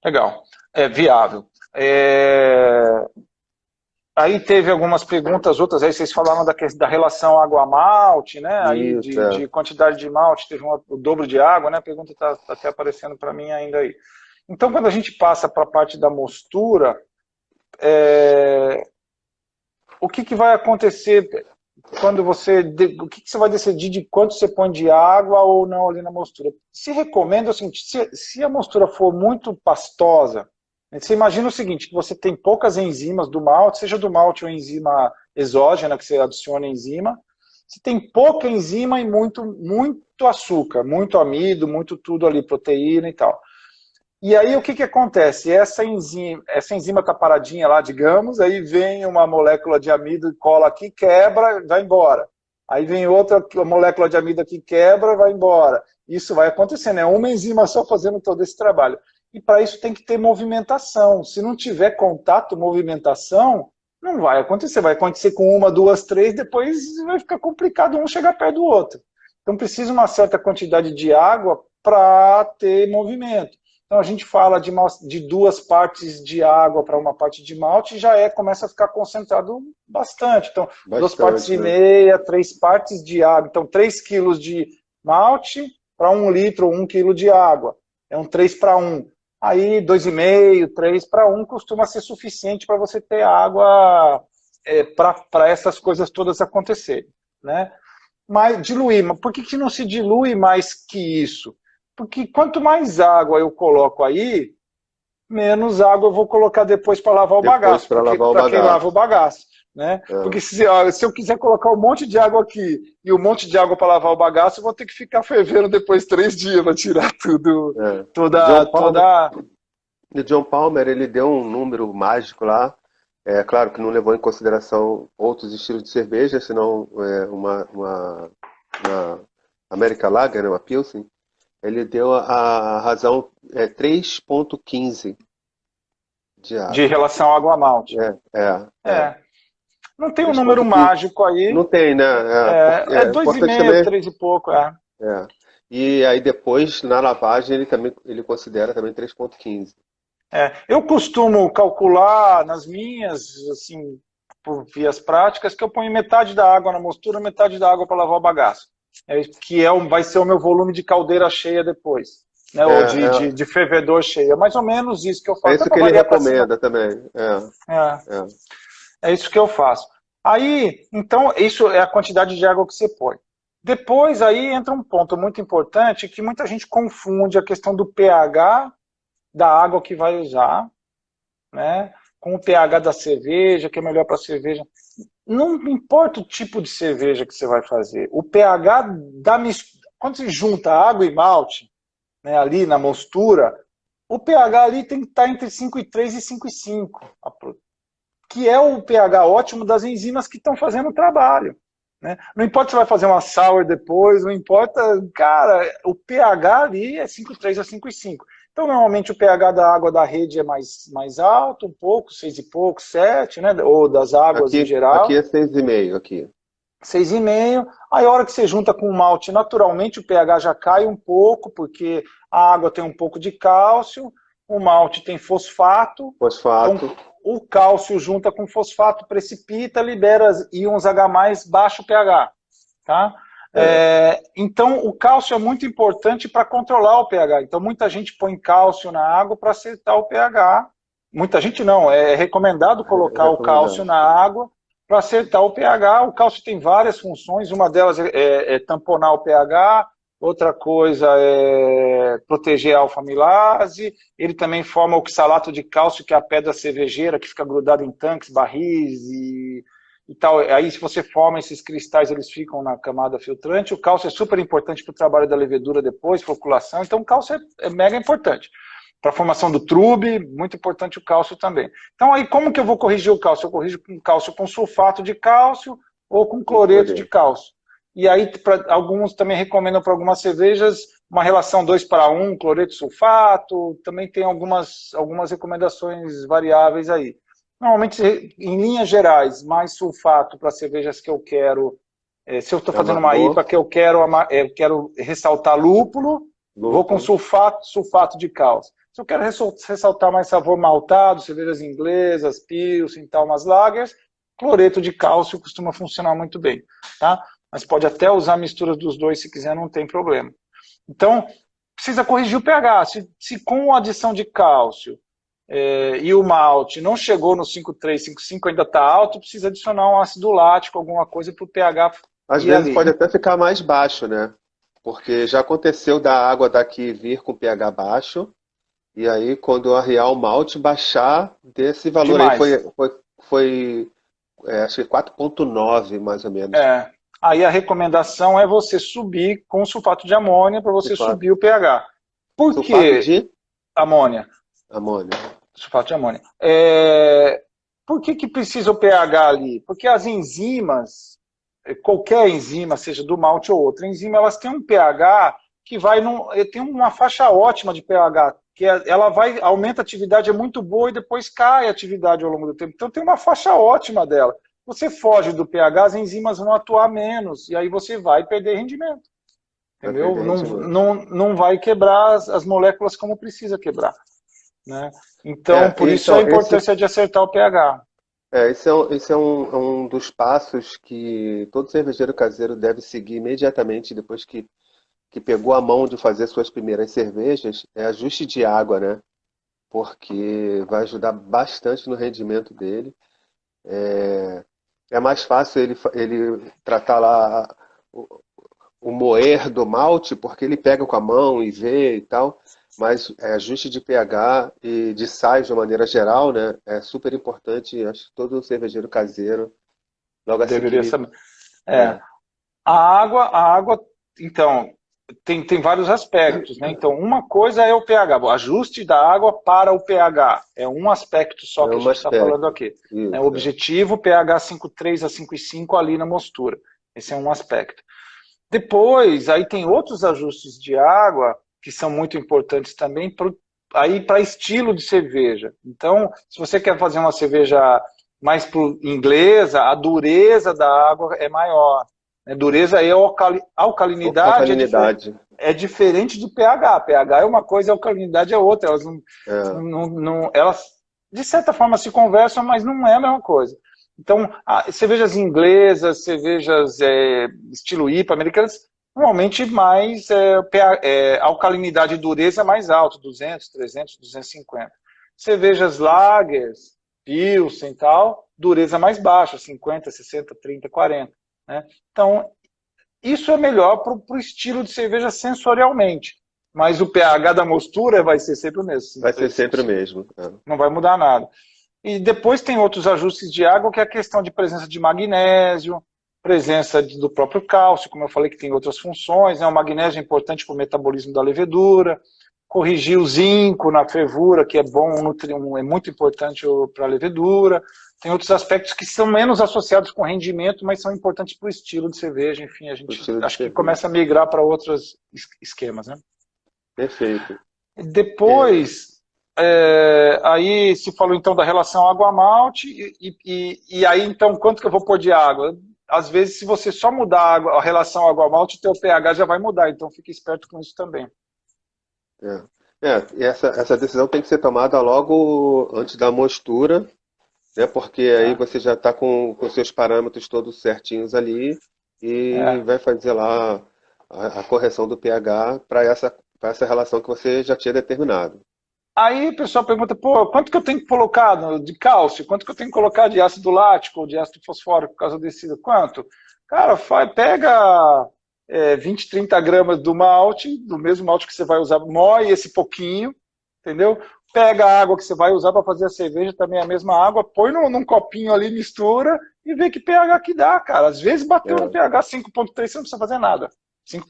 Legal. É viável. É, aí teve algumas perguntas, outras aí vocês falaram da relação água-malte, né? Aí Isso, é. de quantidade de malte, teve o dobro de água, né? A pergunta está até aparecendo para mim ainda aí. Então, quando a gente passa para a parte da mostura, o que vai acontecer quando o que você vai decidir de quanto você põe de água ou não ali na mostura? Se recomenda o seguinte, se a mostura for muito pastosa, você imagina o seguinte, que você tem poucas enzimas do malte, seja do malte ou enzima exógena, que você adiciona enzima, você tem pouca enzima e muito açúcar, muito amido, muito tudo ali, proteína e tal. E aí o que acontece? Essa enzima está paradinha lá, digamos, aí vem uma molécula de amido e cola aqui, quebra, vai embora. Aí vem outra molécula de amido aqui, quebra, vai embora. Isso vai acontecendo, é uma enzima só fazendo todo esse trabalho. E para isso tem que ter movimentação. Se não tiver contato, movimentação, não vai acontecer. Vai acontecer com uma, duas, três, depois vai ficar complicado um chegar perto do outro. Então precisa uma certa quantidade de água para ter movimento. Então a gente fala de duas partes de água para uma parte de malte e já começa a ficar concentrado bastante. Então, duas partes Bastante, e né? meia, 3 partes de água. Então, 3 quilos de malte para 1 litro, 1 quilo de água. É um 3 para 1. Aí, 2,5, 3 para 1 costuma ser suficiente para você ter água para essas coisas todas acontecerem, né? Mas diluir, mas por que não se dilui mais que isso? Porque quanto mais água eu coloco aí, menos água eu vou colocar depois para lavar o Depois bagaço, para lavar o para quem lava o bagaço. bagaço. Né? É, Porque se eu quiser colocar um monte de água aqui e um monte de água para lavar o bagaço, eu vou ter que ficar fervendo depois 3 dias para tirar tudo, é. toda, John Palmer, toda. o John Palmer, ele deu um número mágico lá. É claro que não levou em consideração outros estilos de cerveja, senão uma América Lager, né, uma Pilsen. Ele deu a razão 3,15 de De água. relação à água malte. É. É. Não tem um número 3,15. mágico aí. Não tem, né? É dois e Importante meio, também. 3 e pouco. É. É. E aí depois, na lavagem, ele considera também 3,15. Eu costumo calcular nas minhas, assim, por vias práticas, que eu ponho metade da água na mostura, metade da água para lavar o bagaço. Vai ser o meu volume de caldeira cheia depois. Né, É, ou é, de fervedor cheia. Mais ou menos isso que eu é faço. Dá isso para que ele variar para cima. recomenda também. É, É. é isso que eu faço. Aí, então, isso é a quantidade de água que você põe. Depois, aí entra um ponto muito importante que muita gente confunde a questão do pH da água que vai usar, né, com o pH da cerveja, que é melhor para a cerveja. Não importa o tipo de cerveja que você vai fazer, o pH da mistura, quando você junta água e malte, né, ali na mostura, o pH ali tem que estar entre 5,3 e 5,5, que é o pH ótimo das enzimas que estão fazendo o trabalho. Né? Não importa se vai fazer uma sour depois, não importa, cara, o pH ali é 5,3 a 5,5. Então, normalmente, o pH da água da rede é mais alto, um pouco, 6 e pouco, 7, né? Ou das águas em Aqui geral, é 6,5 aqui. 6,5. Aí, a hora que você junta com o malte, naturalmente, o pH já cai um pouco, porque a água tem um pouco de cálcio, o malte tem fosfato, então Fosfato. o cálcio junta com fosfato, precipita, libera íons H+, baixo pH. Tá? É. Então, o cálcio é muito importante para controlar o pH. Então, muita gente põe cálcio na água para acertar o pH. Muita gente não, é recomendado É colocar o cálcio recomendado. na água para acertar o pH. O cálcio tem várias funções, uma delas é tamponar o pH, outra coisa é proteger a alfa-amilase, ele também forma oxalato de cálcio, que é a pedra cervejeira, que fica grudada em tanques, barris e tal. Aí, se você forma esses cristais, eles ficam na camada filtrante. O cálcio é super importante para o trabalho da levedura depois, floculação. Então, o cálcio é mega importante. Para a formação do trube, muito importante o cálcio também. Então, aí, como que eu vou corrigir o cálcio? Eu corrijo com cálcio com sulfato de cálcio, ou com Com cloreto de cloreto. cálcio. E aí, alguns também recomendam para algumas cervejas uma relação 2:1, cloreto e sulfato. Também tem algumas recomendações variáveis aí. Normalmente, em linhas gerais, mais sulfato para cervejas que eu quero. Se eu estou fazendo uma IPA Amargor, que eu quero ressaltar lúpulo, vou com lúpulo. sulfato de cálcio. Se eu quero ressaltar mais sabor maltado, cervejas inglesas, pilsen e tal, umas lagers, cloreto de cálcio costuma funcionar muito bem, tá? Mas pode até usar a mistura dos dois se quiser, não tem problema. Então, precisa corrigir o pH. Se com a adição de cálcio e o malte não chegou no 5,3, 5,5 ainda está alto, precisa adicionar um ácido lático, alguma coisa para o pH Às ir vezes ali. pode até ficar mais baixo, né? Porque já aconteceu da água daqui vir com pH baixo, e aí quando arriar o malte baixar desse valor aí Demais. foi acho que 4,9 mais ou menos. É. Aí a recomendação é você subir com sulfato de amônia para você Sulfato, subir o pH. Por sulfato que de amônia? amônio. Sulfato de amônia. Por que precisa o pH ali? Porque as enzimas, qualquer enzima, seja do malte ou outra enzima, elas têm um pH que tem uma faixa ótima de pH, que ela aumenta a atividade, é muito boa e depois cai a atividade ao longo do tempo. Então tem uma faixa ótima dela. Você foge do pH, as enzimas vão atuar menos, e aí você vai perder rendimento. Vai Entendeu? perder Não, rendimento. não vai quebrar as moléculas como precisa quebrar. Né? Então, por isso a Então, importância de acertar o pH. esse é um dos passos que todo cervejeiro caseiro deve seguir imediatamente depois que pegou a mão de fazer suas primeiras cervejas, é ajuste de água, né? Porque vai ajudar bastante no rendimento dele. É mais fácil ele tratar lá o moer do malte, porque ele pega com a mão e vê e tal, mas ajuste de pH e de sais de uma maneira geral, né? É super importante, acho que todo cervejeiro caseiro, logo assim Deveria que. saber. É, É, a água, então, tem vários aspectos, né? Então, uma coisa é o pH, o ajuste da água para o pH. É um aspecto só é que a um gente está falando aspecto. aqui. Né? O Isso, é. objetivo, pH 5,3 a 5,5 ali na mostura. Esse é um aspecto. Depois, aí tem outros ajustes de água que são muito importantes também para estilo de cerveja. Então, se você quer fazer uma cerveja mais inglesa, a dureza da água é maior. A dureza é alcalinidade Alcalinidade. é diferente de pH. pH é uma coisa, alcalinidade é outra. Elas, É, elas de certa forma se conversam, mas não é a mesma coisa. Então, cervejas inglesas, cervejas estilo IPA, americanas, normalmente mais alcalinidade e dureza mais alto, 200, 300, 250. Cervejas lagers, pilsen e tal, dureza mais baixa, 50, 60, 30, 40. Né? Então, isso é melhor para o estilo de cerveja sensorialmente. Mas o pH da mostura vai ser sempre o mesmo, vai ser 5,3, sempre o 5,5. mesmo. É. Não vai mudar nada. E depois tem outros ajustes de água, que é a questão de presença de magnésio, presença do próprio cálcio, como eu falei que tem outras funções, né? O magnésio é importante para o metabolismo da levedura, corrigir o zinco na fervura, que é bom, é muito importante para a levedura. Tem outros aspectos que são menos associados com rendimento, mas são importantes para o estilo de cerveja. Enfim, a O gente estilo de acho que cerveja. começa a migrar para outros esquemas, né? Perfeito. É, Depois, aí se falou então da relação água-malte, e aí então quanto que eu vou pôr de água? Às vezes, se você só mudar a relação água-malte, o teu pH já vai mudar, então fique esperto com isso também. e essa decisão tem que ser tomada logo antes da mostura, né? Porque aí Tá? você já está com seus parâmetros todos certinhos ali e É. vai fazer lá a correção do pH para essa relação que você já tinha determinado. Aí o pessoal pergunta, pô, quanto que eu tenho que colocar de cálcio? Quanto que eu tenho que colocar de ácido lático ou de ácido fosfórico por causa desse? Quanto? Cara, pega 20, 30 gramas do malte, do mesmo malte que você vai usar, moe esse pouquinho, entendeu? Pega a água que você vai usar para fazer a cerveja, também é a mesma água, põe num copinho ali, mistura e vê que pH que dá, cara. Às vezes bateu no É, pH 5,3, você não precisa fazer nada.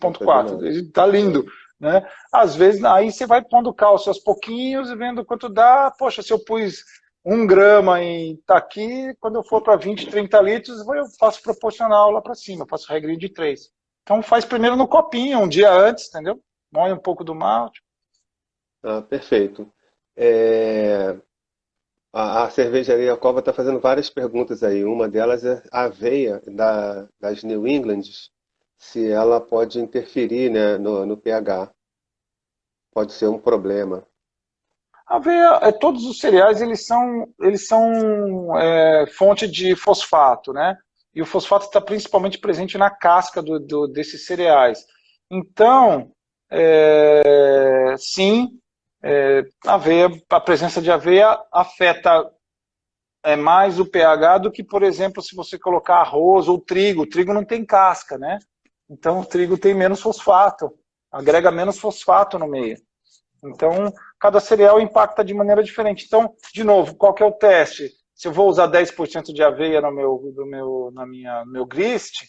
não fazer 5,4, nada. tá É, lindo, né? Às vezes, aí você vai pondo cálcio aos pouquinhos e vendo quanto dá. Poxa, se eu pus 1 grama em tá aqui, quando eu for para 20, 30 litros, eu faço proporcional lá para cima, eu faço regrinha de 3. Então faz primeiro no copinho, um dia antes, entendeu? Moe um pouco do malte. Ah, perfeito. É, a cervejaria Cova está fazendo várias perguntas aí. Uma delas é a aveia das New England, se ela pode interferir, né, no pH. Pode ser um problema. A aveia, todos os cereais, eles são fonte de fosfato, né? E o fosfato está principalmente presente na casca desses cereais. Então, sim, a presença de aveia afeta mais o pH do que, por exemplo, se você colocar arroz ou trigo. O trigo não tem casca, né? Então o trigo tem menos fosfato, agrega menos fosfato no meio. Então, cada cereal impacta de maneira diferente. Então, de novo, qual que é o teste? Se eu vou usar 10% de aveia no meu grist,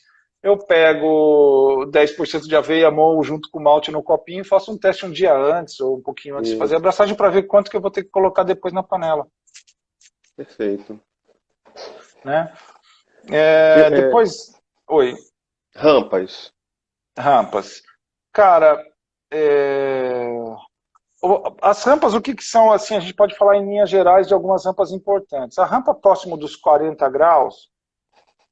eu pego 10% de aveia, moo junto com o malte no copinho e faço um teste um dia antes ou um pouquinho antes de fazer a Isso, abraçagem para ver quanto que eu vou ter que colocar depois na panela, perfeito. né? E, é, Depois, oi, rampas. rampas. Cara, é, as rampas, o que que são, assim, a gente pode falar em linhas gerais de algumas rampas importantes. A rampa próximo dos 40 graus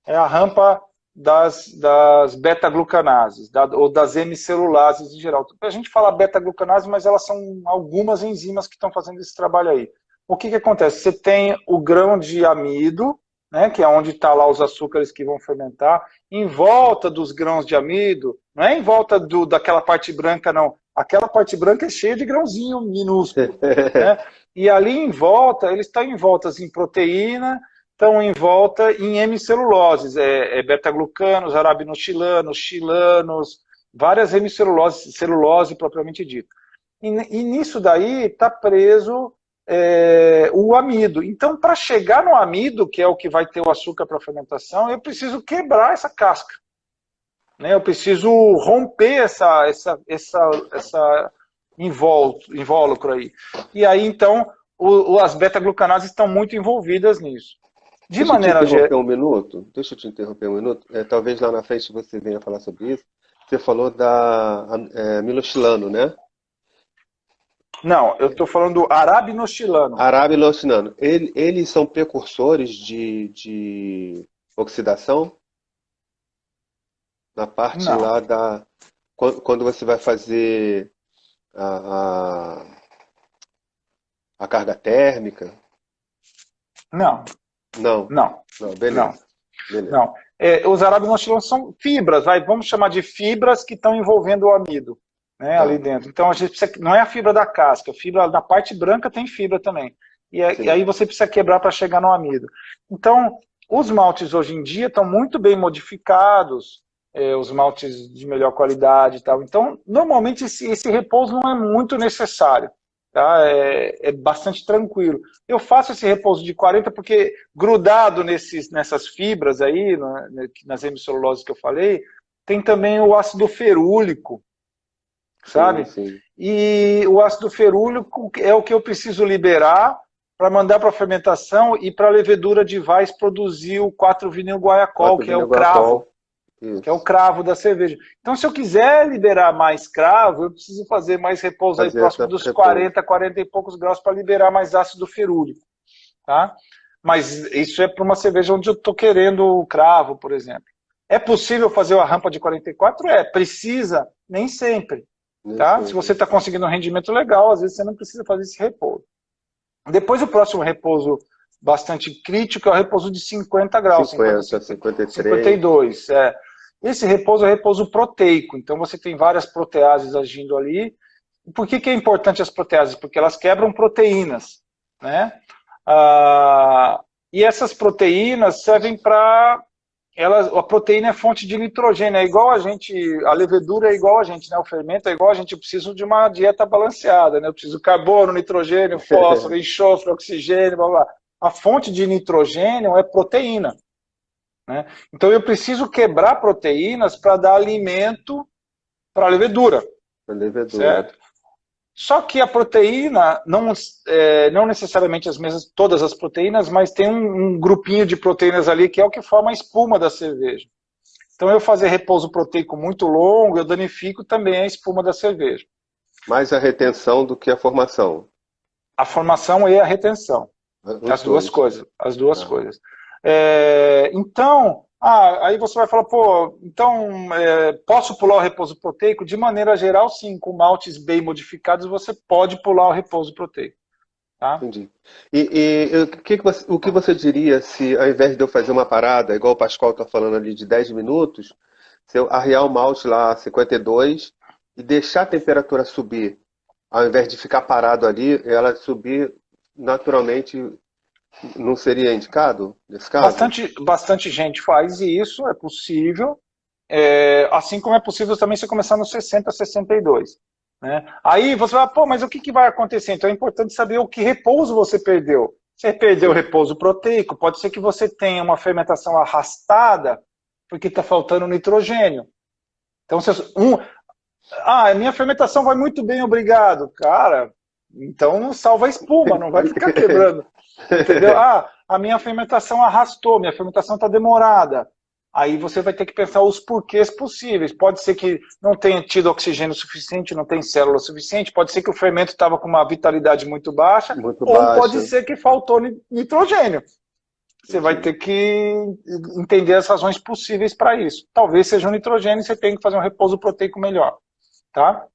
é a rampa das beta-glucanases, ou das hemicelulases em geral. A gente fala beta-glucanase, mas elas são algumas enzimas que estão fazendo esse trabalho aí. O que que acontece? Você tem o grão de amido, né, que é onde está lá os açúcares que vão fermentar, em volta dos grãos de amido, não é em volta daquela parte branca, não. Aquela parte branca é cheia de grãozinho minúsculo, né? E ali em volta, eles estão envoltas em proteína, estão em volta em hemiceluloses, beta-glucanos, arabinoxilanos, xilanos, várias hemiceluloses, celulose propriamente dita. E nisso daí está preso o amido. Então, para chegar no amido, que é o que vai ter o açúcar para fermentação, eu preciso quebrar essa casca. Né? Eu preciso romper essa invólucro aí. E aí, então, as beta-glucanases estão muito envolvidas nisso. De Deixa eu te maneira interromper geral. um minuto. Deixa eu te interromper um minuto. Talvez lá na frente você venha falar sobre isso. Você falou da Milostilano, né? Não, eu estou falando do arabinoxilano. Arábilo-Milostilano. Eles são precursores de oxidação na parte Não, lá da. Quando você vai fazer a, a, a carga térmica? não, Não. não, Não, não, beleza. Beleza. não. Os arabinoxilanos são fibras, vamos chamar de fibras que estão envolvendo o amido, né, ali Tá. dentro. Então a gente precisa, não é a fibra da casca, a fibra da parte branca tem fibra também. E Sim. aí você precisa quebrar para chegar no amido. Então, os maltes hoje em dia estão muito bem modificados, os maltes de melhor qualidade e tal. Então, normalmente esse repouso não é muito necessário. Tá? É bastante tranquilo. Eu faço esse repouso de 40 porque grudado nessas fibras aí, nas hemiceluloses que eu falei, tem também o ácido ferúlico, Sim, sabe? sim. E o ácido ferúlico é o que eu preciso liberar para mandar para a fermentação e para a levedura de Weiss produzir o 4-vinil-guaiacol, Quatro que é o cravo, vinil que é o Isso. cravo da cerveja. Então, se eu quiser liberar mais cravo, eu preciso fazer mais repouso aí Fazer próximo essa dos repouso. 40, 40 e poucos graus para liberar mais ácido ferúlico, tá? Mas isso é para uma cerveja onde eu estou querendo o cravo, por exemplo. É possível fazer a rampa de 44? Precisa, nem sempre. Nem Tá? Se você sempre. está conseguindo um rendimento legal, às vezes você não precisa fazer esse repouso. Depois o próximo repouso bastante crítico é o repouso de 50 graus, 50, 50, 50 53. 52. Esse repouso é repouso proteico, então você tem várias proteases agindo ali. Por que é importante as proteases? Porque elas quebram proteínas, né? E essas proteínas servem para a proteína é fonte de nitrogênio, é igual a gente, a levedura é igual a gente, né? O fermento é igual a gente, eu preciso de uma dieta balanceada, né? Eu preciso de carbono, nitrogênio, fósforo, enxofre, oxigênio, blá, blá. A fonte de nitrogênio é proteína, né? Então eu preciso quebrar proteínas para dar alimento para a levedura, A levedura. certo? Só que a proteína, não necessariamente todas as proteínas, mas tem um grupinho de proteínas ali que é o que forma a espuma da cerveja. Então, eu fazer repouso proteico muito longo, eu danifico também a espuma da cerveja. Mais a retenção do que a formação. A formação e a retenção. Os dois. As duas coisas. Então, aí você vai falar, pô, então posso pular o repouso proteico? De maneira geral, sim, com maltes bem modificados você pode pular o repouso proteico. Tá? Entendi. O que você diria se, ao invés de eu fazer uma parada, igual o Pascoal está falando ali, de 10 minutos, se eu arriar o malte lá a 52 e deixar a temperatura subir, ao invés de ficar parado ali, ela subir naturalmente, não seria indicado nesse caso? Bastante gente faz isso, é possível. Assim como é possível também você começar no 60, 62. Né? Aí você vai, pô, mas o que vai acontecer? Então é importante saber o que repouso você perdeu. Você perdeu o repouso proteico, pode ser que você tenha uma fermentação arrastada, porque está faltando nitrogênio. Então, minha fermentação vai muito bem, obrigado. Cara, então não salva a espuma, não vai ficar quebrando. Entendeu? A minha fermentação arrastou, minha fermentação está demorada. Aí você vai ter que pensar os porquês possíveis. Pode ser que não tenha tido oxigênio suficiente, não tem célula suficiente, pode ser que o fermento estava com uma vitalidade muito baixa, pode ser que faltou nitrogênio. Você vai ter que entender as razões possíveis para isso. Talvez seja um nitrogênio e você tenha que fazer um repouso proteico melhor. Tá?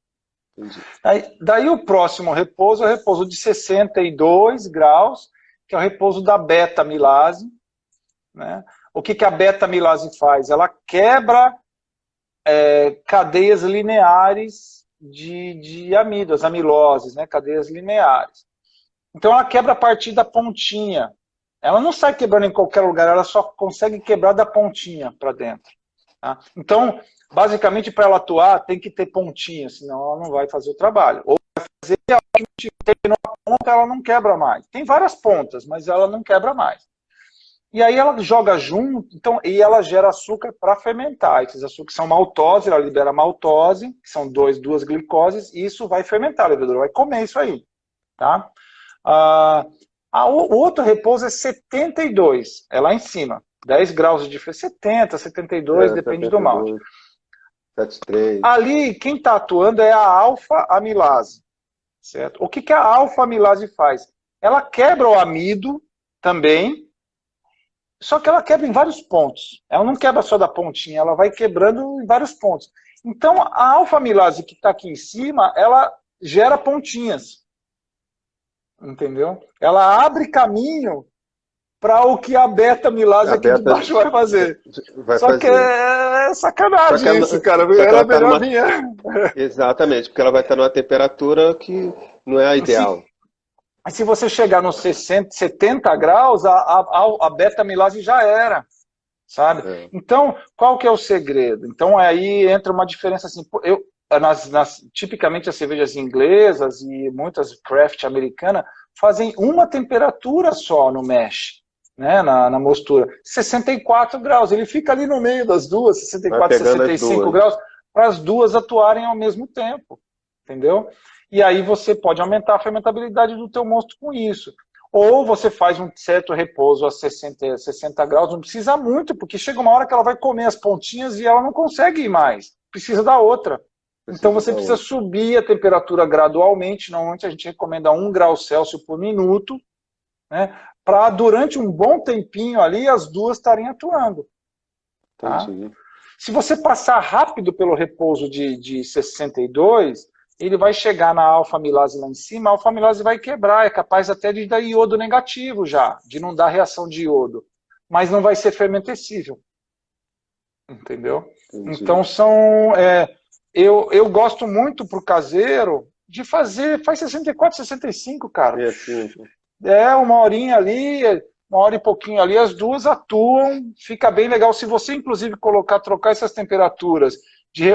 Daí o próximo repouso é o repouso de 62 graus, que é o repouso da beta-amilase. Né? O que a beta-amilase faz? Ela quebra cadeias lineares de amido, as amiloses, né? Cadeias lineares. Então ela quebra a partir da pontinha. Ela não sai quebrando em qualquer lugar, ela só consegue quebrar da pontinha para dentro. Tá? Então, basicamente, para ela atuar, tem que ter pontinha, senão ela não vai fazer o trabalho. Ou vai fazer, terminou a ponta, ela não quebra mais. Tem várias pontas, mas ela não quebra mais. E aí ela joga junto, então, e ela gera açúcar para fermentar. Esses açúcares são maltose, ela libera maltose, que são duas glicoses, e isso vai fermentar, a levedura vai comer isso aí. Tá? O outro repouso é 72, é lá em cima. 10 graus de diferença, 70, 72, depende 72, do malte. 73. Ali, quem está atuando é a alfa-amilase. Certo? O que a alfa-amilase faz? Ela quebra o amido também, só que ela quebra em vários pontos. Ela não quebra só da pontinha, ela vai quebrando em vários pontos. Então, a alfa-amilase que está aqui em cima, ela gera pontinhas. Entendeu? Ela abre caminho para o que a beta-amilase aqui de baixo vai fazer. Só que é sacanagem isso, cara. Era melhor vir. Exatamente, porque ela vai estar numa temperatura que não é a ideal. Se você chegar nos 60, 70 graus, a beta-amilase já era. Sabe? Então, qual que é o segredo? Então, aí entra uma diferença assim. Tipicamente as cervejas inglesas e muitas craft americanas fazem uma temperatura só no mash, né, na mostura, 64 graus, ele fica ali no meio das duas, 64 e 65 graus, para as duas atuarem ao mesmo tempo, entendeu? E aí você pode aumentar a fermentabilidade do teu mosto com isso. Ou você faz um certo repouso a 60 graus, não precisa muito, porque chega uma hora que ela vai comer as pontinhas e ela não consegue ir mais, precisa da outra. Então você precisa subir a temperatura gradualmente, normalmente a gente recomenda 1 grau Celsius por minuto, né, para durante um bom tempinho ali as duas estarem atuando. Tá? Se você passar rápido pelo repouso de 62, ele vai chegar na alfa-amilase lá em cima, a alfa-amilase vai quebrar, é capaz até de dar iodo negativo já, de não dar reação de iodo, mas não vai ser fermentecível. Entendeu? Entendi. Então eu gosto muito pro caseiro de fazer, faz 64, 65, cara. Uma horinha ali, uma hora e pouquinho ali, as duas atuam, fica bem legal. Se você, inclusive, trocar essas temperaturas,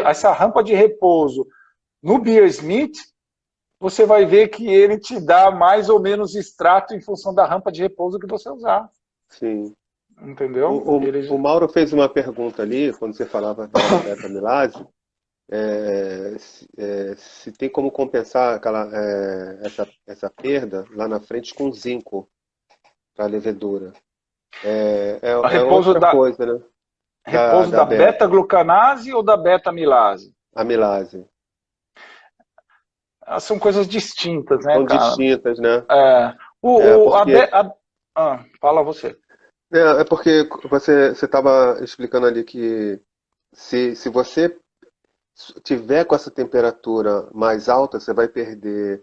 essa rampa de repouso no Beersmith, você vai ver que ele te dá mais ou menos extrato em função da rampa de repouso que você usar. Sim. Entendeu? O Mauro fez uma pergunta ali, quando você falava da beta-amilase. se tem como compensar essa perda lá na frente com zinco para a levedura. A É repouso outra da, coisa, né? repouso Da da beta, beta-glucanase ou da beta-amilase? amilase. São coisas distintas, né, São cara? distintas, né? É, É o, a, be- porque, fala você. é porque você estava explicando ali que se você tiver com essa temperatura mais alta, você vai perder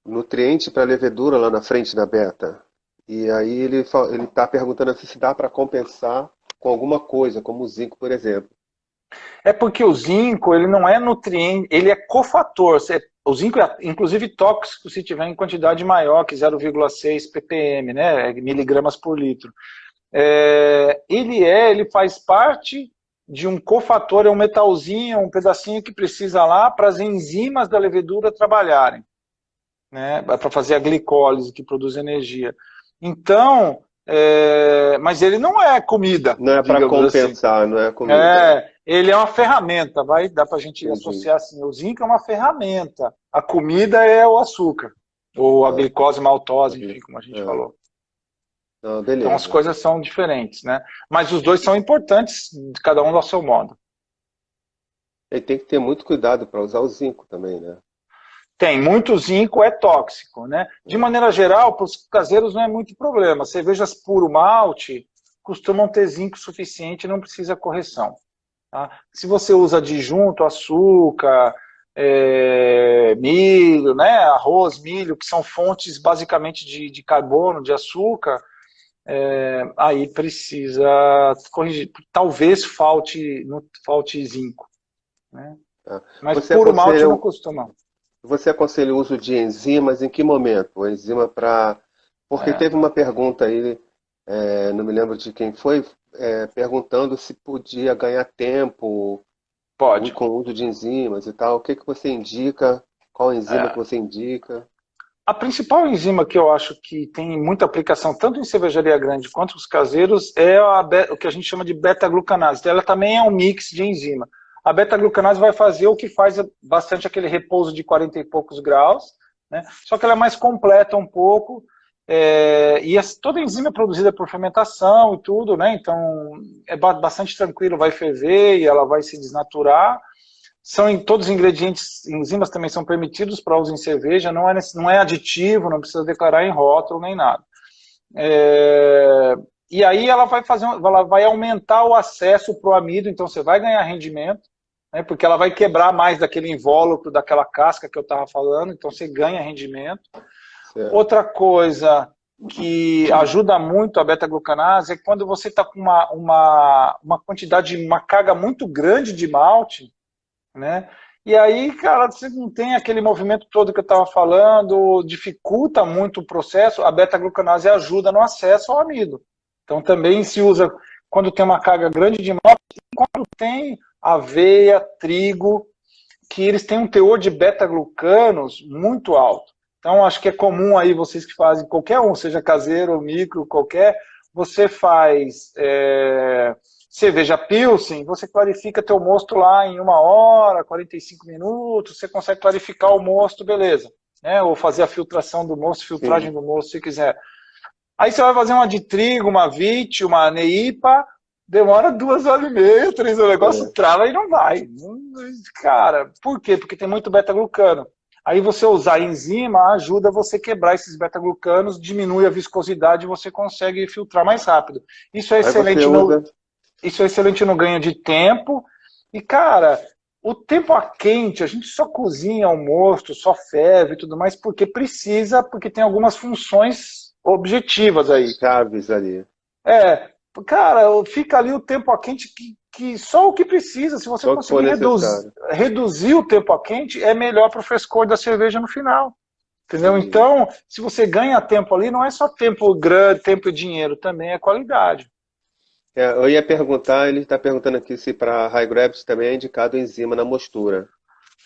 nutriente para a levedura lá na frente da beta. E aí ele está perguntando assim, se dá para compensar com alguma coisa, como o zinco, por exemplo. É porque o zinco, ele não é nutriente, ele é cofator. O zinco é, inclusive, tóxico se tiver em quantidade maior que 0,6 ppm, né, miligramas por litro. Ele faz parte de um cofator, é um metalzinho, um pedacinho que precisa lá para as enzimas da levedura trabalharem, né, para fazer a glicólise que produz energia. Então, mas ele não é comida, Não é para digamos assim. compensar, não é comida. Ele é uma ferramenta, dá para a gente Entendi. associar assim, o zinco é uma ferramenta, a comida é o açúcar, ou a Ah, glicose, maltose, enfim, como a gente ah, falou. não, Então as beleza. coisas são diferentes, né? Mas os dois são importantes, cada um ao seu modo. E tem que ter muito cuidado para usar o zinco também, né? Tem, muito zinco é tóxico, né? De É. maneira geral, para os caseiros não é muito problema. Cervejas puro malte costumam ter zinco suficiente e não precisa correção. Tá? Se você usa adjunto, açúcar, milho, né, arroz, milho, que são fontes basicamente de carbono, de açúcar, aí precisa corrigir. Talvez falte zinco. Né? Tá. Mas puro malte não costuma. Você aconselha o uso de enzimas em que momento? Enzima para. Porque É, teve uma pergunta aí, não me lembro de quem foi, perguntando se podia ganhar tempo pode. com o uso de enzimas e tal. O que que você indica? Qual enzima que É. você indica? A principal enzima que eu acho que tem muita aplicação, tanto em cervejaria grande quanto nos caseiros, é o que a gente chama de beta-glucanase. Ela também é um mix de enzima. A beta-glucanase vai fazer o que faz bastante aquele repouso de 40 e poucos graus, né? Só que ela é mais completa um pouco, toda enzima é produzida por fermentação e tudo, né? Então é bastante tranquilo, vai ferver e ela vai se desnaturar. Todos os ingredientes, enzimas também são permitidos para uso em cerveja, não é aditivo, não precisa declarar em rótulo nem nada. E aí ela vai aumentar o acesso para o amido, então você vai ganhar rendimento, né, porque ela vai quebrar mais daquele invólucro, daquela casca que eu estava falando, então você ganha rendimento. Certo. Outra coisa que ajuda muito a beta-glucanase é quando você está com uma quantidade, uma carga muito grande de malte, né? E aí, cara, você não tem aquele movimento todo que eu estava falando, dificulta muito o processo, a beta-glucanase ajuda no acesso ao amido. Então também se usa quando tem uma carga grande de malte, quando tem aveia, trigo, que eles têm um teor de beta-glucanos muito alto. Então acho que é comum aí vocês que fazem, qualquer um, seja caseiro ou micro, qualquer, você faz cerveja Pilsen, você clarifica teu mosto lá em 1 hora, 45 minutos, você consegue clarificar o mosto, beleza. Né? Ou fazer a filtração do mosto, filtragem Sim. do mosto, se quiser. Aí você vai fazer uma de trigo, uma vite, uma neipa, demora 2 horas e meia, 3 horas, o negócio É. trava e não vai. Cara, por quê? Porque tem muito beta-glucano. Aí você usar a enzima ajuda você a quebrar esses beta-glucanos, diminui a viscosidade e você consegue filtrar mais rápido. Isso é Aí você excelente usa. isso é excelente no ganho de tempo. E, cara, o tempo a quente, a gente só cozinha almoço, só ferve e tudo mais, porque precisa, porque tem algumas funções objetivas aí. Chaves ali. É, cara, fica ali o tempo a quente que só o que precisa. Se você Só o que for conseguir necessário. reduzir o tempo a quente, é melhor para o frescor da cerveja no final. Entendeu? Entendi. Então, se você ganha tempo ali, não é só tempo grande, tempo e dinheiro, também é qualidade. Eu ia perguntar, ele está perguntando aqui se para high gravity também é indicado enzima na mostura.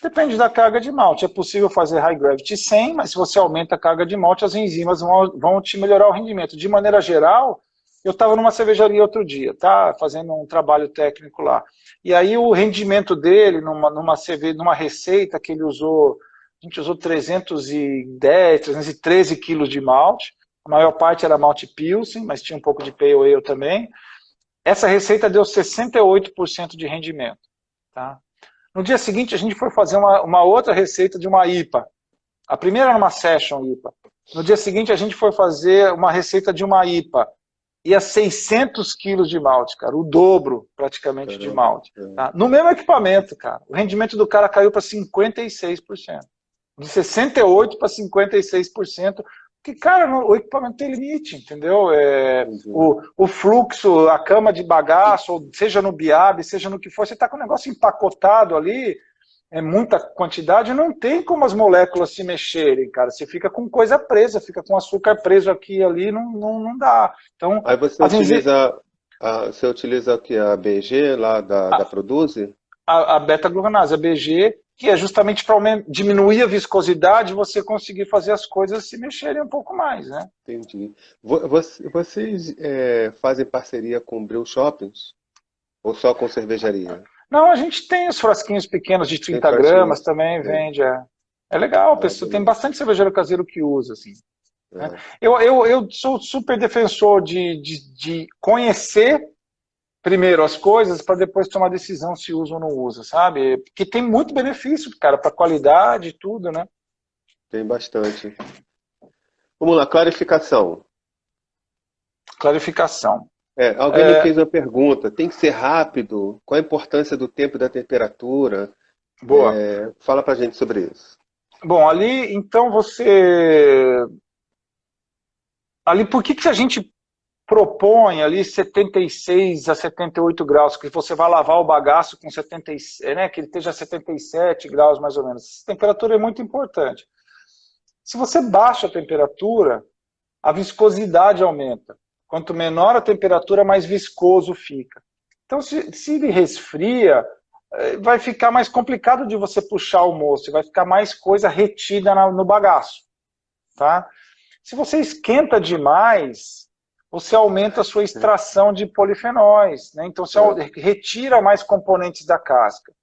Depende da carga de malte. É possível fazer high gravity sem, mas se você aumenta a carga de malte, as enzimas vão te melhorar o rendimento. De maneira geral, eu estava numa cervejaria outro dia, tá? Fazendo um trabalho técnico lá. E aí o rendimento dele, numa receita que ele usou, a gente usou 310, 313 quilos de malte, a maior parte era malte Pilsen, mas tinha um pouco de Pale Ale também. Essa receita deu 68% de rendimento. Tá? No dia seguinte, a gente foi fazer uma outra receita de uma IPA. A primeira era uma Session IPA. No dia seguinte, a gente foi fazer uma receita de uma IPA. Ia 600 quilos de malte, cara. O dobro, praticamente, de malte. Tá? No mesmo equipamento, cara. O rendimento do cara caiu para 56%. De 68% para 56%. Porque, cara, o equipamento tem limite, entendeu? O fluxo, a cama de bagaço, seja no BIAB, seja no que for, você está com o negócio empacotado ali, é muita quantidade, não tem como as moléculas se mexerem, cara. Você fica com coisa presa, fica com açúcar preso aqui e ali, não dá. Então, Aí você utiliza o que? A BG lá da Produce? a beta-glucanase, a BG, que é justamente para diminuir a viscosidade e você conseguir fazer as coisas se mexerem um pouco mais, né? Entendi. Vocês fazem parceria com brew shoppings? Ou só com cervejaria? Não, a gente tem os frasquinhos pequenos de Tem 30 frasquinho? gramas também, vende. É legal, pessoal, tem Beleza. bastante cervejeiro caseiro que usa, assim. Né? É. Eu sou super defensor de conhecer primeiro as coisas para depois tomar decisão se usa ou não usa, sabe? Porque tem muito benefício, cara, para qualidade e tudo, né? Tem bastante. Vamos lá, clarificação. Clarificação. Alguém me fez uma pergunta. Tem que ser rápido? Qual a importância do tempo e da temperatura? Boa. Fala pra gente sobre isso. Bom, ali, então você... Ali, por que a gente propõe ali 76 a 78 graus, que você vai lavar o bagaço com 76, né, que ele esteja a 77 graus mais ou menos. Essa temperatura é muito importante. Se você baixa a temperatura, a viscosidade aumenta. Quanto menor a temperatura, mais viscoso fica. Então, se ele resfria, vai ficar mais complicado de você puxar o moço, vai ficar mais coisa retida no bagaço. Tá? Se você esquenta demais, você aumenta a sua extração de polifenóis, né? Então você retira mais componentes da casca.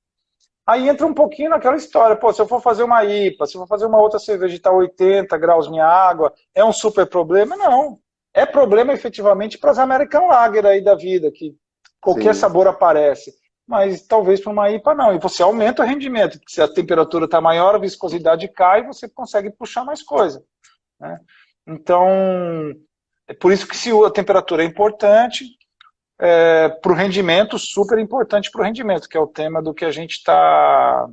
Aí entra um pouquinho naquela história, pô, se eu for fazer uma IPA, se eu for fazer uma outra cerveja e está 80 graus minha água, é um super problema? Não. É problema efetivamente para as American Lager aí da vida, que qualquer sabor aparece. Mas talvez para uma IPA não. E você aumenta o rendimento, porque se a temperatura está maior, a viscosidade cai e você consegue puxar mais coisa. Né? Então, é por isso que se a temperatura é importante, para o rendimento, super importante para o rendimento, que é o tema do que a gente está...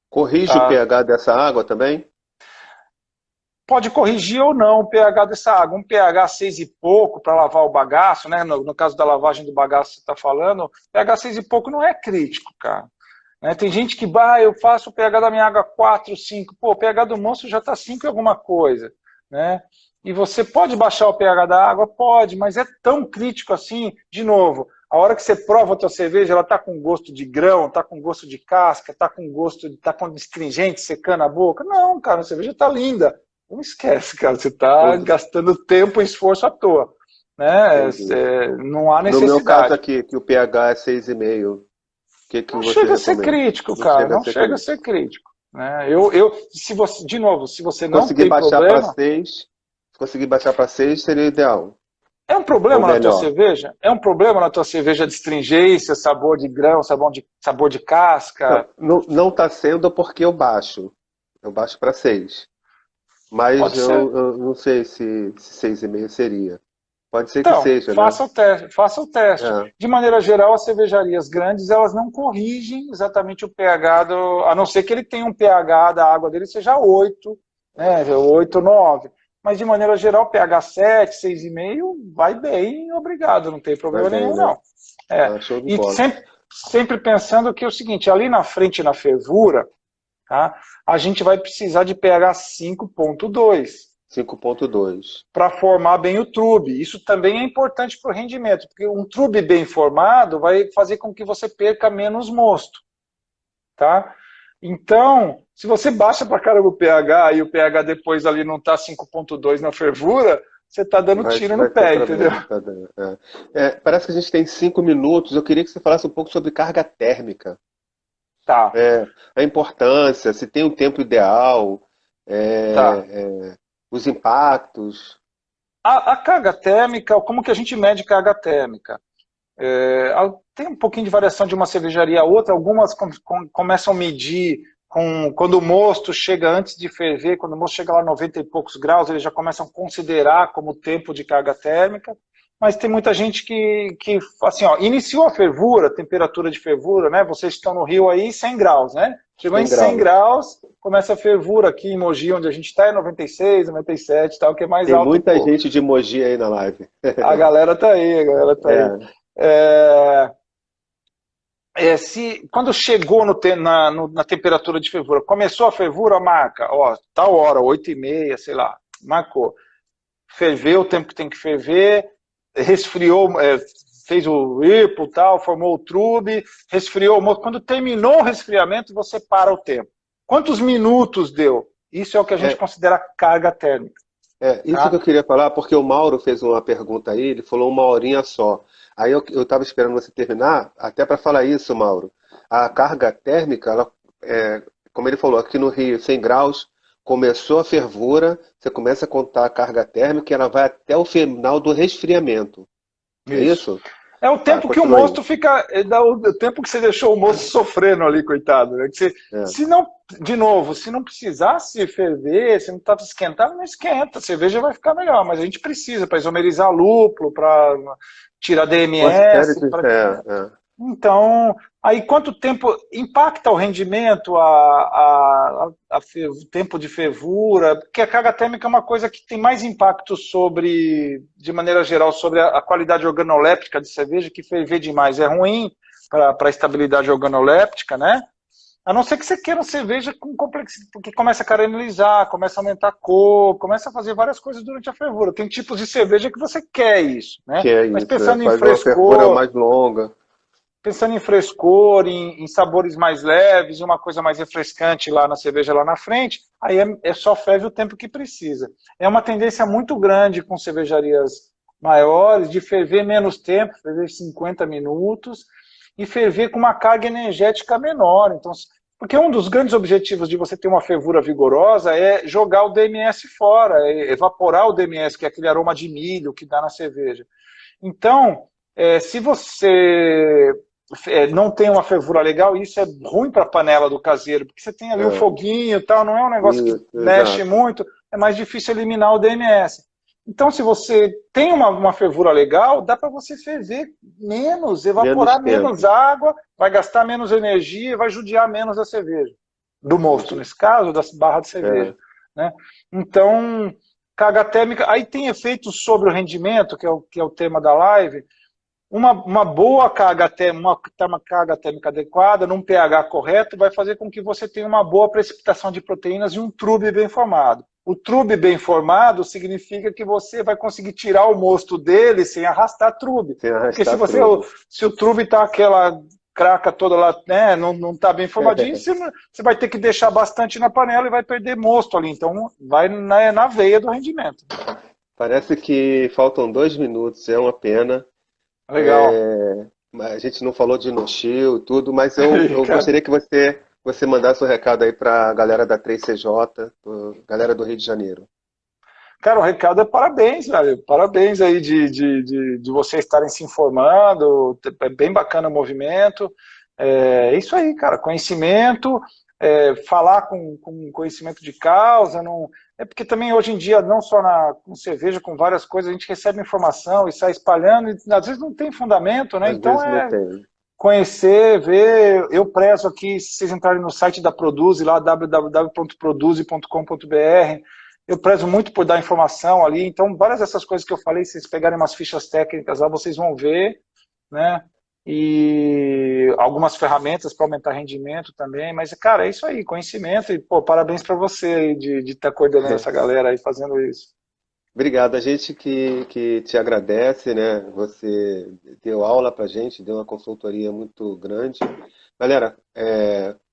Corrige o pH dessa água também? Pode corrigir ou não o pH dessa água. Um pH 6 e pouco para lavar o bagaço, né? No caso da lavagem do bagaço que você está falando, pH 6 e pouco não é crítico, cara. Né? Tem gente que, eu faço o pH da minha água 4, 5. Pô, o pH do moço já está 5 e alguma coisa. Né? E você pode baixar o pH da água? Pode, mas é tão crítico assim, de novo, a hora que você prova a tua cerveja, ela está com gosto de grão, está com gosto de casca, está com gosto de tá com astringente secando a boca. Não, cara, a cerveja está linda. Não esquece, cara, você está gastando tempo e esforço à toa. Né? Não há necessidade. No meu caso aqui, que o pH é 6,5. Não chega a ser crítico, cara, não chega a ser crítico. Né? Se você, de novo, se você não tem problema... Se conseguir baixar para 6, seria ideal. É um problema na tua cerveja? É um problema na tua cerveja de astringência, sabor de grão, sabor de casca? Não está sendo porque eu baixo. Eu baixo para 6. Mas eu não sei se 6,5 seria. Pode ser que seja, faça o teste. De maneira geral, as cervejarias grandes, elas não corrigem exatamente o pH, a não ser que ele tenha um pH da água dele seja 8, né, 8, 9. Mas, de maneira geral, pH 7, 6,5, vai bem, obrigado, não tem problema nenhum, não. E sempre pensando que é o seguinte, ali na frente, na fervura, tá, a gente vai precisar de pH 5,2. 5,2. Para formar bem o trube. Isso também é importante para o rendimento, porque um trube bem formado vai fazer com que você perca menos mosto. Tá? Então, se você baixa para caramba o pH e o pH depois ali não está 5,2 na fervura, você está dando tiro no vai ter pé, entendeu? problema. Tá dando, parece que a gente tem 5 minutos. Eu queria que você falasse um pouco sobre carga térmica. Tá, É, a importância, se tem um tempo ideal, tá. os impactos. A carga térmica, como que a gente mede carga térmica? Tem um pouquinho de variação de uma cervejaria a outra, algumas começam a medir quando o mosto chega antes de ferver, quando o mosto chega lá a 90 e poucos graus, eles já começam a considerar como tempo de carga térmica, mas tem muita gente que assim, ó, iniciou a fervura, temperatura de fervura, né? Vocês estão no Rio aí, 100 graus, né? Chegou em 100 100 graus. graus, começa a fervura aqui em Mogi, onde a gente está, é 96, 97 tal, que é mais Tem alto um muita pouco. gente de Mogi aí na live. A galera tá aí, a galera tá aí. É, É, quando chegou na temperatura de fervura, começou a fervura, marca, ó, tal hora, 8h30, sei lá, marcou. Ferveu o tempo que tem que ferver, resfriou, fez o ripple, tal, formou o trube, resfriou o motor. Quando terminou o resfriamento, você para o tempo. Quantos minutos deu? Isso é o que a gente é, considera carga térmica, isso que tá? eu queria falar, porque o Mauro fez uma pergunta aí, ele falou 1 horinha só. Aí eu estava esperando você terminar, até para falar isso, Mauro. A carga térmica, como ele falou, aqui no Rio, 100 graus, começou a fervura, você começa a contar a carga térmica e ela vai até o final do resfriamento. É Isso. isso? É o Tá, tempo que o continua aí. moço fica. O tempo que você deixou o moço sofrendo ali, coitado. Né? É. Se não, de novo, se não precisasse ferver, se não estava esquentado, não esquenta. A cerveja vai ficar melhor, mas a gente precisa para isomerizar lúpulo, para tirar Uma série DMS. de. Então, aí quanto tempo impacta o rendimento, o tempo de fervura? Porque a carga térmica é uma coisa que tem mais impacto sobre, de maneira geral, sobre a qualidade organoléptica de cerveja, que ferver demais é ruim para a estabilidade organoléptica, né? A não ser que você queira uma cerveja com complexidade, porque começa a caramelizar, começa a aumentar a cor, começa a fazer várias coisas durante a fervura. Tem tipos de cerveja que você quer isso, né? Que é Mas isso, pensando em faz uma fervura frescor, mais longa. pensando em frescor, em sabores mais leves, uma coisa mais refrescante lá na cerveja lá na frente, aí só ferve o tempo que precisa. É uma tendência muito grande com cervejarias maiores de ferver menos tempo, ferver 50 minutos, e ferver com uma carga energética menor. Então, porque um dos grandes objetivos de você ter uma fervura vigorosa é jogar o DMS fora, é evaporar o DMS, que é aquele aroma de milho que dá na cerveja. Então, se você não tem uma fervura legal, isso é ruim para a panela do caseiro, porque você tem ali o É, foguinho e tal, não é um negócio que isso, mexe exato. muito, é mais difícil eliminar o DMS. Então, se você tem uma fervura legal, dá para você ferver menos, Menos evaporar menos tempo. água, vai gastar menos energia e vai judiar menos a cerveja. Do mosto, Entendi. nesse caso, da barra de cerveja. É, Né? Então, carga térmica, aí tem efeitos sobre o rendimento, que é o tema da live. Uma boa carga térmica, uma carga térmica adequada, num pH correto, vai fazer com que você tenha uma boa precipitação de proteínas e um trube bem formado. O trube bem formado significa que você vai conseguir tirar o mosto dele sem arrastar trube. sem Porque arrastar tudo. se o trube está aquela craca toda lá, né, não está bem formadinho, você vai ter que deixar bastante na panela e vai perder mosto ali. Então, vai na veia do rendimento. Parece que faltam 2 minutos, é uma pena. Legal. A gente não falou de no-chill e tudo, mas eu Cara, gostaria que você mandasse um recado aí para a galera da 3CJ, galera do Rio de Janeiro. Cara, o recado é parabéns, velho. Parabéns aí de vocês estarem se informando. É bem bacana o movimento. É isso aí, cara. Conhecimento, falar com conhecimento de causa. Não, é porque também hoje em dia, não só com cerveja, com várias coisas, a gente recebe informação e sai espalhando, e às vezes não tem fundamento, né? Às Então vezes não é tem. conhecer, ver. Eu prezo aqui, se vocês entrarem no site da Produze, lá www.produze.com.br, eu prezo muito por dar informação ali. Então, várias dessas coisas que eu falei, se vocês pegarem umas fichas técnicas lá, vocês vão ver, né? E algumas ferramentas para aumentar rendimento também. Mas, cara, é isso aí, conhecimento. E, pô, parabéns para você aí de estar coordenando essa galera aí, fazendo isso. Obrigado. A gente que te agradece, né? Você deu aula pra gente, deu uma consultoria muito grande. Galera,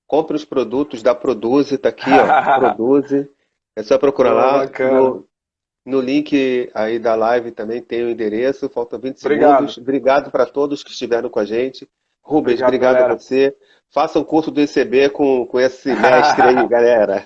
compre os produtos da Produze, tá aqui, ó. Produze. É só procurar Pô, lá bacana. No link aí da live também tem o endereço. Faltam 20 Obrigado. segundos. Obrigado para todos que estiveram com a gente. Rubens, Obrigado, obrigado a galera. você. Faça um curso do ECB com esse mestre aí, galera.